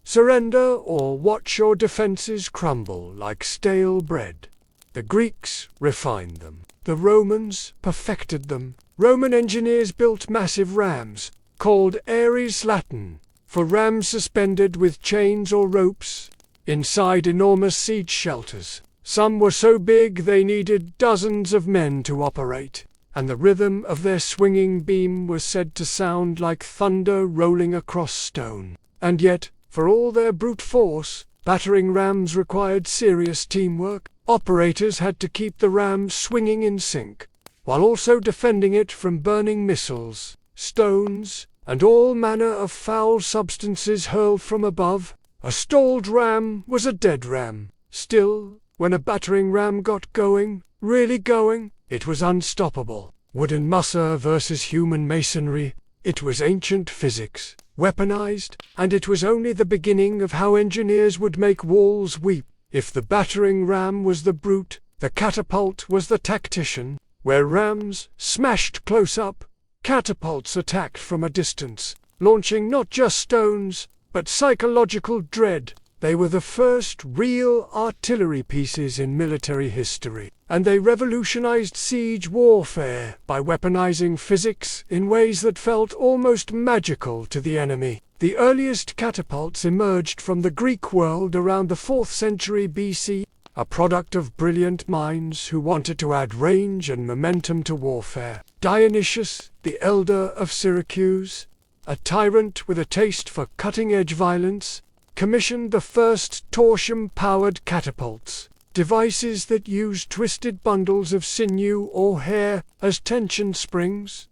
surrender or watch your defenses crumble like stale bread. The Greeks refined them. The Romans perfected them. Roman engineers built massive rams, called Ares Latin, for rams suspended with chains or ropes inside enormous siege shelters. Some were so big they needed dozens of men to operate, and the rhythm of their swinging beam was said to sound like thunder rolling across stone. And yet, for all their brute force, battering rams required serious teamwork. Operators had to keep the ram swinging in sync, while also defending it from burning missiles, stones, and all manner of foul substances hurled from above. A stalled ram was a dead ram. Still, when a battering ram got going, really going, it was unstoppable. Wooden muscle versus human masonry. It was ancient physics, weaponized, and it was only the beginning of how engineers would make walls weep. If the battering ram was the brute, the catapult was the tactician. Where rams smashed close up, catapults attacked from a distance, launching not just stones, but psychological dread. They were the first real artillery pieces in military history, and they revolutionized siege warfare by weaponizing physics in ways that felt almost magical to the enemy. The earliest catapults emerged from the Greek world around the 4th century BC, a product of brilliant minds who wanted to add range and momentum to warfare. Dionysius, the elder of Syracuse, a tyrant with a taste for cutting-edge violence, commissioned the first torsion-powered catapults, devices that used twisted bundles of sinew or hair as tension springs.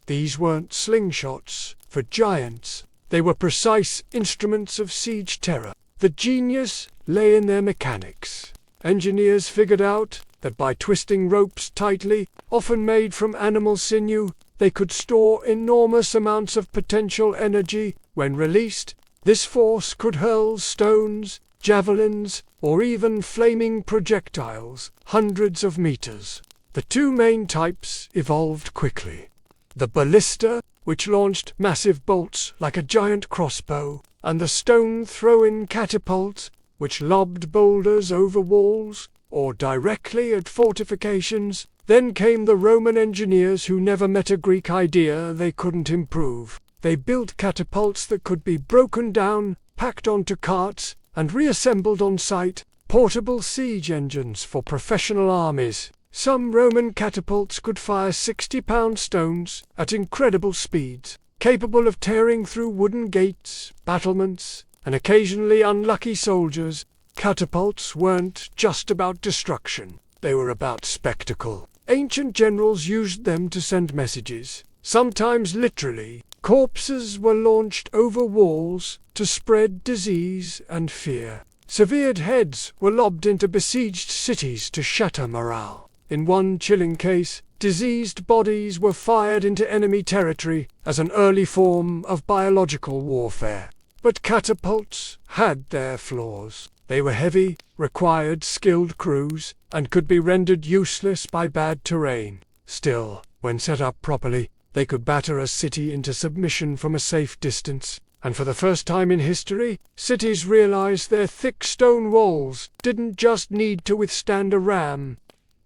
These weren't slingshots for giants. They were precise instruments of siege terror. The genius lay in their mechanics. Engineers figured out that by twisting ropes tightly, often made from animal sinew, they could store enormous amounts of potential energy. When released, this force could hurl stones, javelins, or even flaming projectiles hundreds of meters. The two main types evolved quickly: the ballista, which launched massive bolts like a giant crossbow, and the stone-throwing catapult, which lobbed boulders over walls or directly at fortifications. Then came the Roman engineers who never met a Greek idea they couldn't improve. They built catapults that could be broken down, packed onto carts, and reassembled on site, portable siege engines for professional armies. Some Roman catapults could fire 60-pound stones at incredible speeds, capable of tearing through wooden gates, battlements, and occasionally unlucky soldiers. Catapults weren't just about destruction. They were about spectacle. Ancient generals used them to send messages, sometimes literally. Corpses were launched over walls to spread disease and fear. Severed heads were lobbed into besieged cities to shatter morale. In one chilling case, diseased bodies were fired into enemy territory as an early form of biological warfare. But catapults had their flaws. They were heavy, required skilled crews, and could be rendered useless by bad terrain. Still, when set up properly, they could batter a city into submission from a safe distance. And for the first time in history, cities realized their thick stone walls didn't just need to withstand a ram.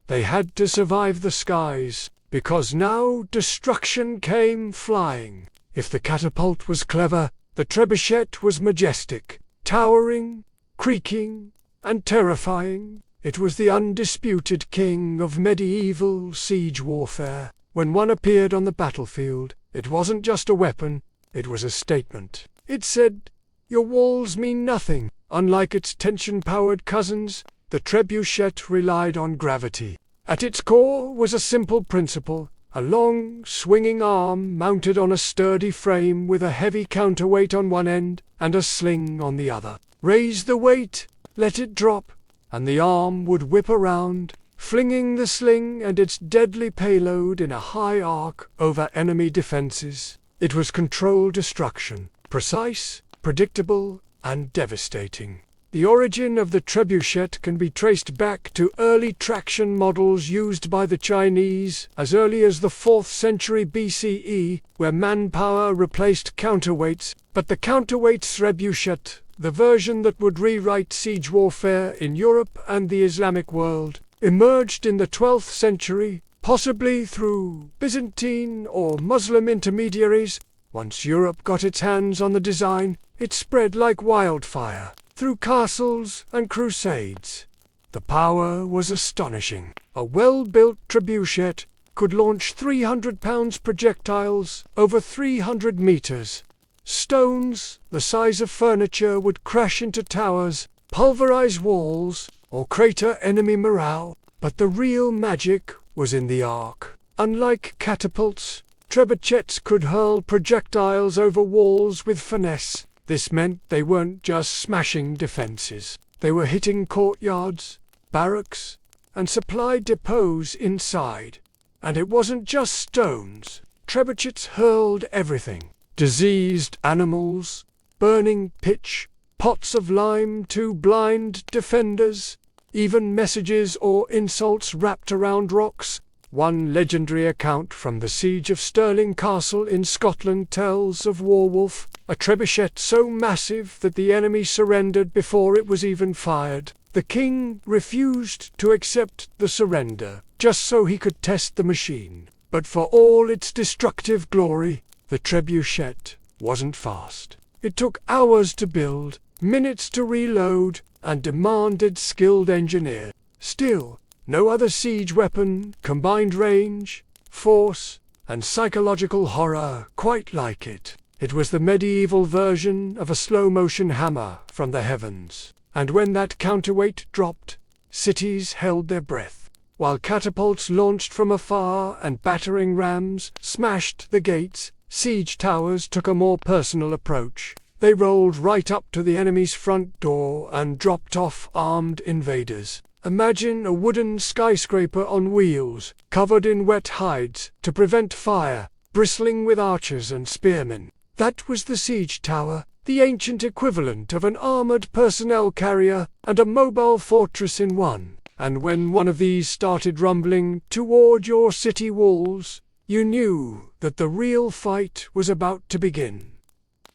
They had to survive the skies, because now destruction came flying. If the catapult was clever, the trebuchet was majestic, towering, creaking, and terrifying. It was the undisputed king of medieval siege warfare. When one appeared on the battlefield, it wasn't just a weapon, it was a statement. It said, "Your walls mean nothing." Unlike its tension-powered cousins, the trebuchet relied on gravity. At its core was a simple principle: a long, swinging arm mounted on a sturdy frame with a heavy counterweight on one end and a sling on the other. Raise the weight, let it drop, and the arm would whip around, flinging the sling and its deadly payload in a high arc over enemy defenses. It was controlled destruction, precise, predictable, and devastating. The origin of the trebuchet can be traced back to early traction models used by the Chinese as early as the 4th century BCE, where manpower replaced counterweights. But the counterweight trebuchet, the version that would rewrite siege warfare in Europe and the Islamic world, emerged in the 12th century, possibly through Byzantine or Muslim intermediaries. Once Europe got its hands on the design, it spread like wildfire through castles and crusades. The power was astonishing. A well-built trebuchet could launch 300-pound projectiles over 300 meters. Stones the size of furniture would crash into towers, pulverize walls, or crater enemy morale. But the real magic was in the arc. Unlike catapults, trebuchets could hurl projectiles over walls with finesse. This meant they weren't just smashing defenses. They were hitting courtyards, barracks, and supply depots inside. And it wasn't just stones. Trebuchets hurled everything. Diseased animals, burning pitch, pots of lime to blind defenders, even messages or insults wrapped around rocks. One legendary account from the siege of Stirling Castle in Scotland tells of Warwolf, a trebuchet so massive that the enemy surrendered before it was even fired. The king refused to accept the surrender, just so he could test the machine. But for all its destructive glory, the trebuchet wasn't fast. It took hours to build, minutes to reload, and demanded skilled engineers. Still, no other siege weapon combined range, force, and psychological horror quite like it. It was the medieval version of a slow-motion hammer from the heavens. And when that counterweight dropped, cities held their breath. While catapults launched from afar and battering rams smashed the gates, siege towers took a more personal approach. They rolled right up to the enemy's front door and dropped off armed invaders. Imagine a wooden skyscraper on wheels, covered in wet hides to prevent fire, bristling with archers and spearmen. That was the siege tower, the ancient equivalent of an armored personnel carrier and a mobile fortress in one. And when one of these started rumbling toward your city walls, you knew that the real fight was about to begin.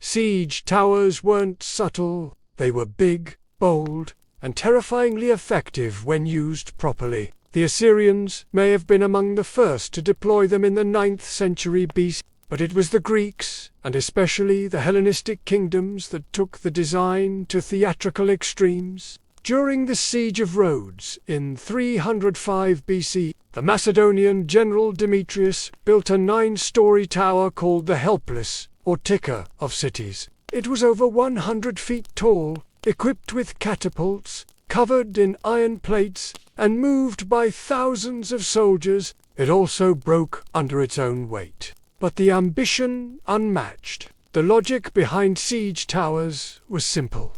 Siege towers weren't subtle, they were big, bold, and terrifyingly effective when used properly. The Assyrians may have been among the first to deploy them in the 9th century BC, but it was the Greeks, and especially the Hellenistic kingdoms, that took the design to theatrical extremes. During the siege of Rhodes in 305 BC, the Macedonian general Demetrius built a 9-story tower called the Helpless, or ticker of cities. It was over 100 feet tall, equipped with catapults, covered in iron plates, and moved by thousands of soldiers. It also broke under its own weight. But the ambition unmatched. The logic behind siege towers was simple.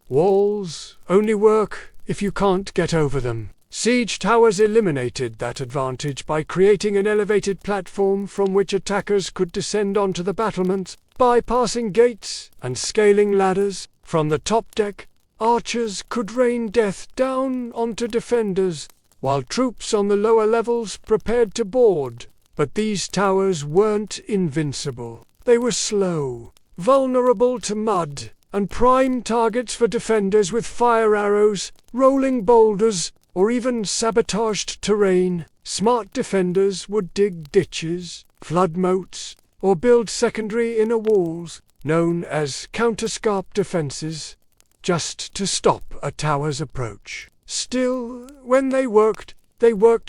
Walls only work if you can't get over them. Siege towers eliminated that advantage by creating an elevated platform from which attackers could descend onto the battlements, bypassing gates and scaling ladders. From the top deck, archers could rain death down onto defenders, while troops on the lower levels prepared to board. But these towers weren't invincible. They were slow, vulnerable to mud, and prime targets for defenders with fire arrows, rolling boulders, or even sabotaged terrain. Smart defenders would dig ditches, flood moats, or build secondary inner walls, known as counterscarp defenses, just to stop a tower's approach. Still, when they worked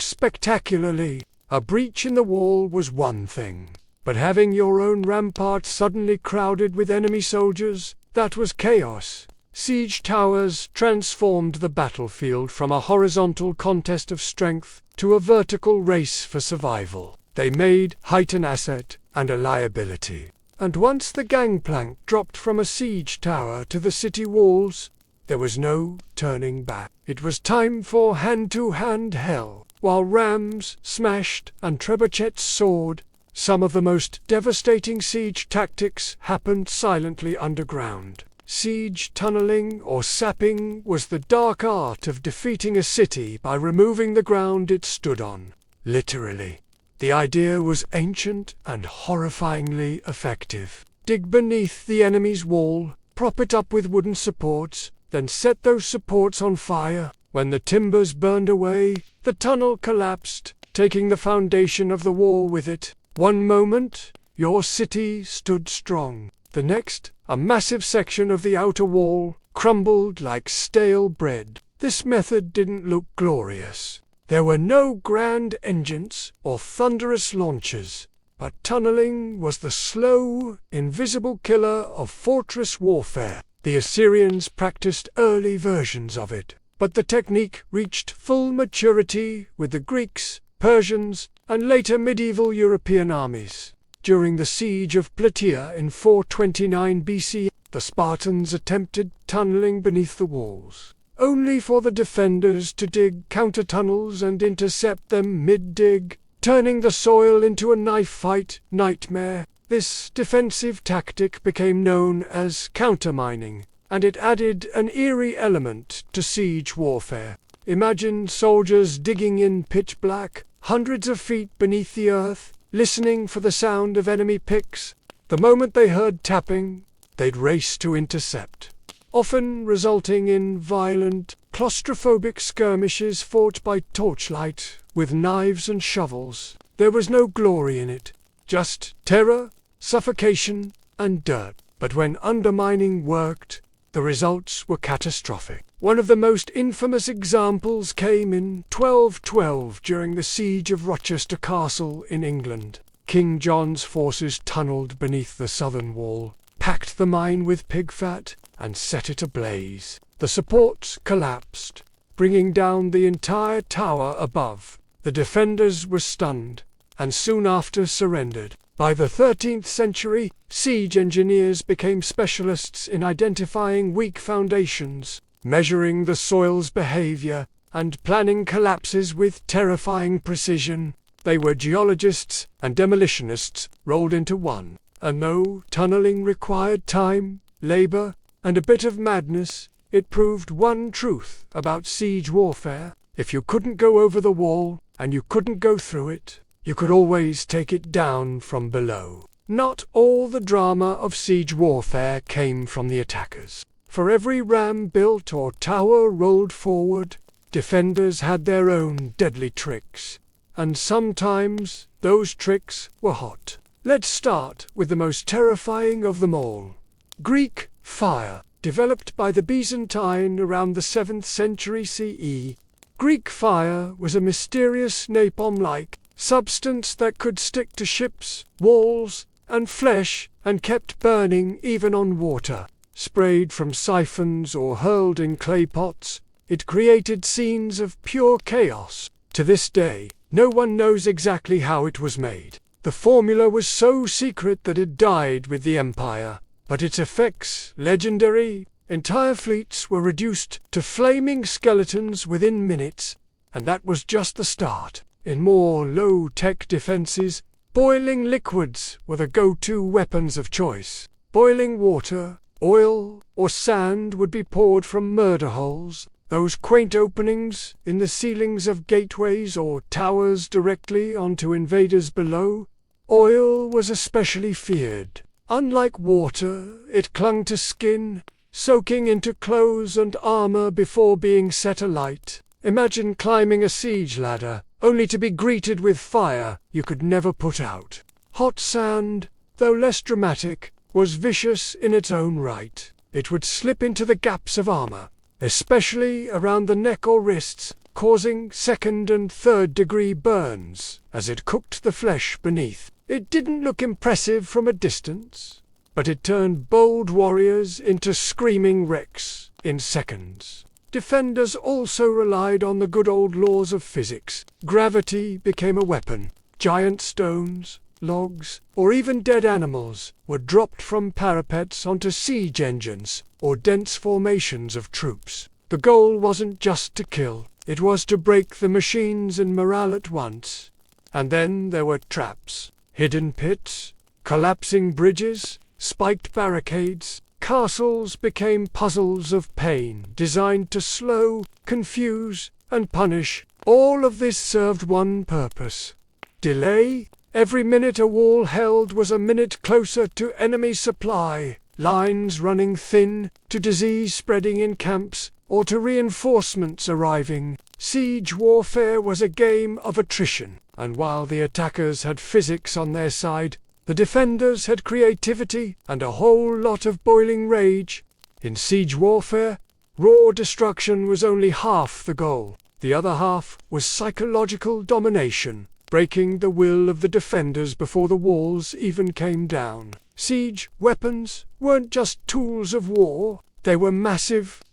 spectacularly. A breach in the wall was one thing, but having your own rampart suddenly crowded with enemy soldiers, that was chaos. Siege towers transformed the battlefield from a horizontal contest of strength to a vertical race for survival. They made height an asset and a liability. And once the gangplank dropped from a siege tower to the city walls, there was no turning back. It was time for hand-to-hand hell. While rams smashed and trebuchets soared, some of the most devastating siege tactics happened silently underground. Siege tunneling or sapping was the dark art of defeating a city by removing the ground it stood on. Literally. The idea was ancient and horrifyingly effective. Dig beneath the enemy's wall, prop it up with wooden supports, then set those supports on fire. When the timbers burned away, the tunnel collapsed, taking the foundation of the wall with it. One moment, your city stood strong. The next, a massive section of the outer wall crumbled like stale bread. This method didn't look glorious. There were no grand engines or thunderous launches, but tunneling was the slow, invisible killer of fortress warfare. The Assyrians practiced early versions of it, but the technique reached full maturity with the Greeks, Persians, and later medieval European armies. During the siege of Plataea in 429 BC, the Spartans attempted tunneling beneath the walls, only for the defenders to dig counter-tunnels and intercept them mid-dig, turning the soil into a knife-fight nightmare. This defensive tactic became known as countermining, and it added an eerie element to siege warfare. Imagine soldiers digging in pitch black, hundreds of feet beneath the earth, listening for the sound of enemy picks. The moment they heard tapping, they'd race to intercept, often resulting in violent, claustrophobic skirmishes fought by torchlight, with knives and shovels. There was no glory in it, just terror, suffocation, and dirt. But when undermining worked, the results were catastrophic. One of the most infamous examples came in 1212 during the siege of Rochester Castle in England. King John's forces tunneled beneath the southern wall, packed the mine with pig fat, and set it ablaze. The supports collapsed, bringing down the entire tower above. The defenders were stunned, and soon after surrendered. By the 13th century, siege engineers became specialists in identifying weak foundations, measuring the soil's behavior, and planning collapses with terrifying precision. They were geologists and demolitionists rolled into one. And though tunneling required time, labor, and a bit of madness, it proved one truth about siege warfare. If you couldn't go over the wall, and you couldn't go through it, you could always take it down from below. Not all the drama of siege warfare came from the attackers. For every ram built or tower rolled forward, defenders had their own deadly tricks. And sometimes those tricks were hot. Let's start with the most terrifying of them all. Greek fire. Developed by the Byzantine around the 7th century CE, Greek fire was a mysterious napalm-like substance that could stick to ships, walls, and flesh, and kept burning even on water. Sprayed from siphons or hurled in clay pots, it created scenes of pure chaos. To this day, no one knows exactly how it was made. The formula was so secret that it died with the empire, but its effects legendary. Entire fleets were reduced to flaming skeletons within minutes, And that was just the start. In more low-tech defenses, boiling liquids were the go-to weapons of choice. Boiling water, oil, or sand would be poured from murder holes, those quaint openings in the ceilings of gateways or towers directly onto invaders below. Oil was especially feared. Unlike water, it clung to skin, soaking into clothes and armor before being set alight. Imagine climbing a siege ladder, only to be greeted with fire you could never put out. Hot sand, though less dramatic, was vicious in its own right. It would slip into the gaps of armor, especially around the neck or wrists, causing second and third degree burns as it cooked the flesh beneath. It didn't look impressive from a distance, but it turned bold warriors into screaming wrecks in seconds. Defenders also relied on the good old laws of physics. Gravity became a weapon. Giant stones, logs, or even dead animals were dropped from parapets onto siege engines or dense formations of troops. The goal wasn't just to kill, it was to break the machines and morale at once. And then there were traps, hidden pits, collapsing bridges, spiked barricades. Castles became puzzles of pain, designed to slow, confuse, and punish. All of this served one purpose: delay. Every minute a wall held was a minute closer to enemy supply, lines running thin, to disease spreading in camps, or to reinforcements arriving. Siege warfare was a game of attrition, and while the attackers had physics on their side, the defenders had creativity and a whole lot of boiling rage. In siege warfare, raw destruction was only half the goal. The other half was psychological domination, breaking the will of the defenders before the walls even came down. Siege weapons weren't just tools of war, they were massive,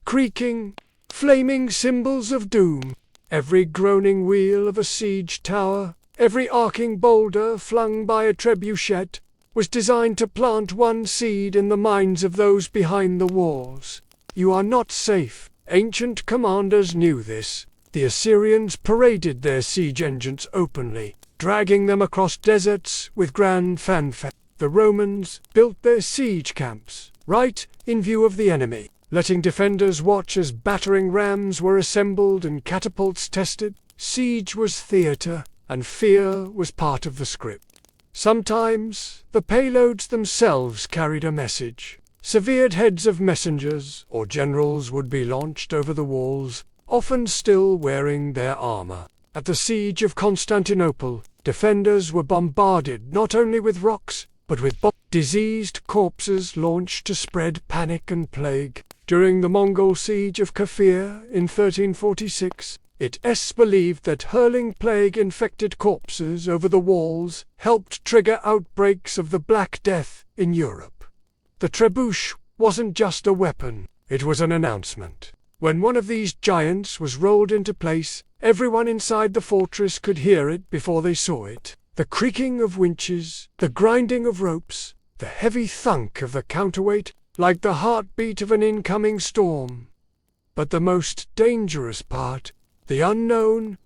creaking, flaming symbols of doom. Every groaning wheel of a siege tower, every arcing boulder flung by a trebuchet, was designed to plant one seed in the minds of those behind the walls. You are not safe. Ancient commanders knew this. The Assyrians paraded their siege engines openly, dragging them across deserts with grand fanfare. The Romans built their siege camps right in view of the enemy, letting defenders watch as battering rams were assembled and catapults tested. Siege was theater, and fear was part of the script. Sometimes the payloads themselves carried a message. Severed heads of messengers or generals would be launched over the walls, often still wearing their armor. At the siege of Constantinople, defenders were bombarded not only with rocks, but with diseased corpses launched to spread panic and plague. During the Mongol siege of Kafir in 1346, it is believed that hurling plague-infected corpses over the walls helped trigger outbreaks of the Black Death in Europe. The trebuchet wasn't just a weapon, it was an announcement. When one of these giants was rolled into place, everyone inside the fortress could hear it before they saw it. The creaking of winches, the grinding of ropes, the heavy thunk of the counterweight, like the heartbeat of an incoming storm. But the most dangerous part, the unknown.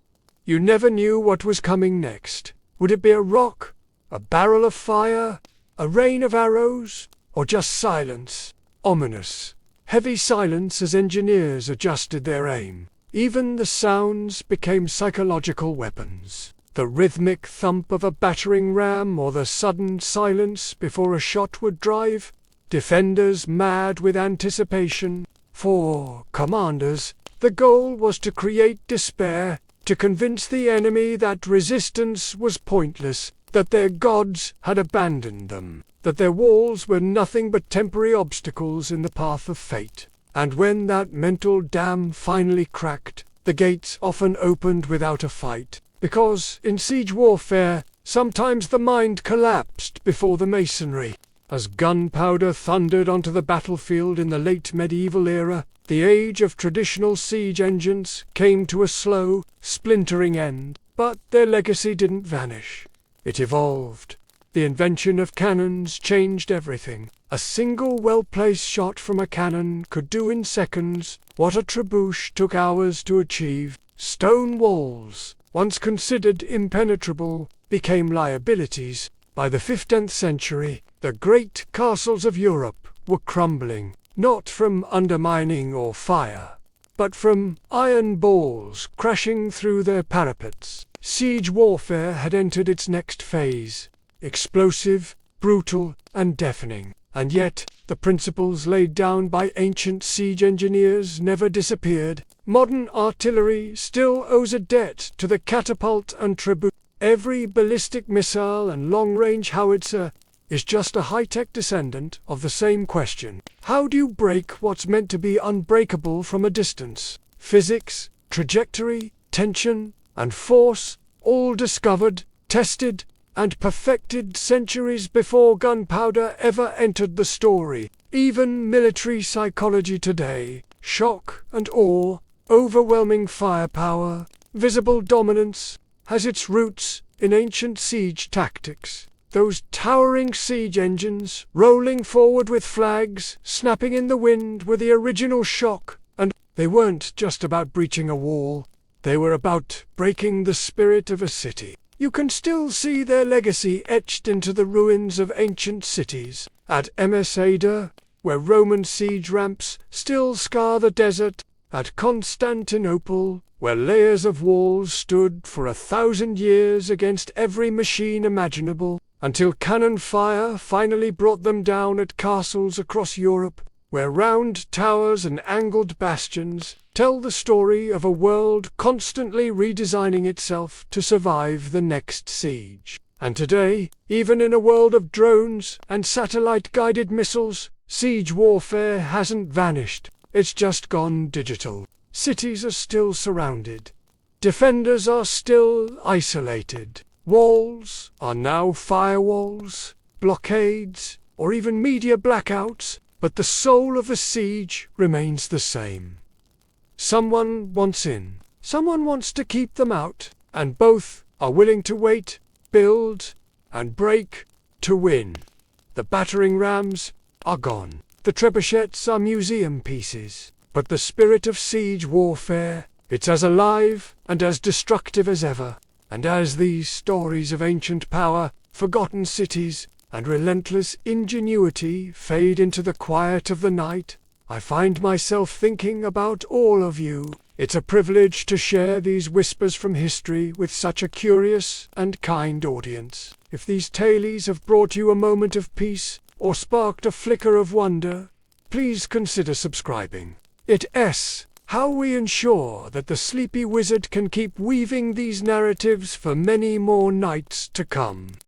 You never knew what was coming next. Would it be a rock, a barrel of fire, a rain of arrows, or just silence? Ominous, heavy silence as engineers adjusted their aim. Even the sounds became psychological weapons. The rhythmic thump of a battering ram or the sudden silence before a shot would drive defenders mad with anticipation. For commanders, the goal was to create despair, to convince the enemy that resistance was pointless, that their gods had abandoned them, that their walls were nothing but temporary obstacles in the path of fate. And when that mental dam finally cracked, the gates often opened without a fight, because in siege warfare, sometimes the mind collapsed before the masonry. As gunpowder thundered onto the battlefield in the late medieval era, the age of traditional siege engines came to a slow, splintering end. But their legacy didn't vanish. It evolved. The invention of cannons changed everything. A single well-placed shot from a cannon could do in seconds what a trebuchet took hours to achieve. Stone walls, once considered impenetrable, became liabilities. By the 15th century, the great castles of Europe were crumbling, not from undermining or fire, but from iron balls crashing through their parapets. Siege warfare had entered its next phase, explosive, brutal, and deafening. And yet, the principles laid down by ancient siege engineers never disappeared. Modern artillery still owes a debt to the catapult and trebuchet. Every ballistic missile and long-range howitzer is just a high-tech descendant of the same question. How do you break what's meant to be unbreakable from a distance? Physics, trajectory, tension, and force, all discovered, tested, and perfected centuries before gunpowder ever entered the story. Even military psychology today, shock and awe, overwhelming firepower, visible dominance, has its roots in ancient siege tactics. Those towering siege engines, rolling forward with flags, snapping in the wind were the original shock, and they weren't just about breaching a wall, they were about breaking the spirit of a city. You can still see their legacy etched into the ruins of ancient cities. At Ada, where Roman siege ramps still scar the desert, at Constantinople, where layers of walls stood for 1,000 years against every machine imaginable, until cannon fire finally brought them down at castles across Europe, where round towers and angled bastions tell the story of a world constantly redesigning itself to survive the next siege. And today, even in a world of drones and satellite-guided missiles, siege warfare hasn't vanished, it's just gone digital. Cities are still surrounded. Defenders are still isolated. Walls are now firewalls, blockades, or even media blackouts, but the soul of a siege remains the same. Someone wants in, someone wants to keep them out, and both are willing to wait, build, and break to win. The battering rams are gone. The trebuchets are museum pieces. But the spirit of siege warfare, it's as alive and as destructive as ever. And as these stories of ancient power, forgotten cities, and relentless ingenuity fade into the quiet of the night, I find myself thinking about all of you. It's a privilege to share these whispers from history with such a curious and kind audience. If these tales have brought you a moment of peace, or sparked a flicker of wonder, please consider subscribing. It's how we ensure that the sleepy wizard can keep weaving these narratives for many more nights to come.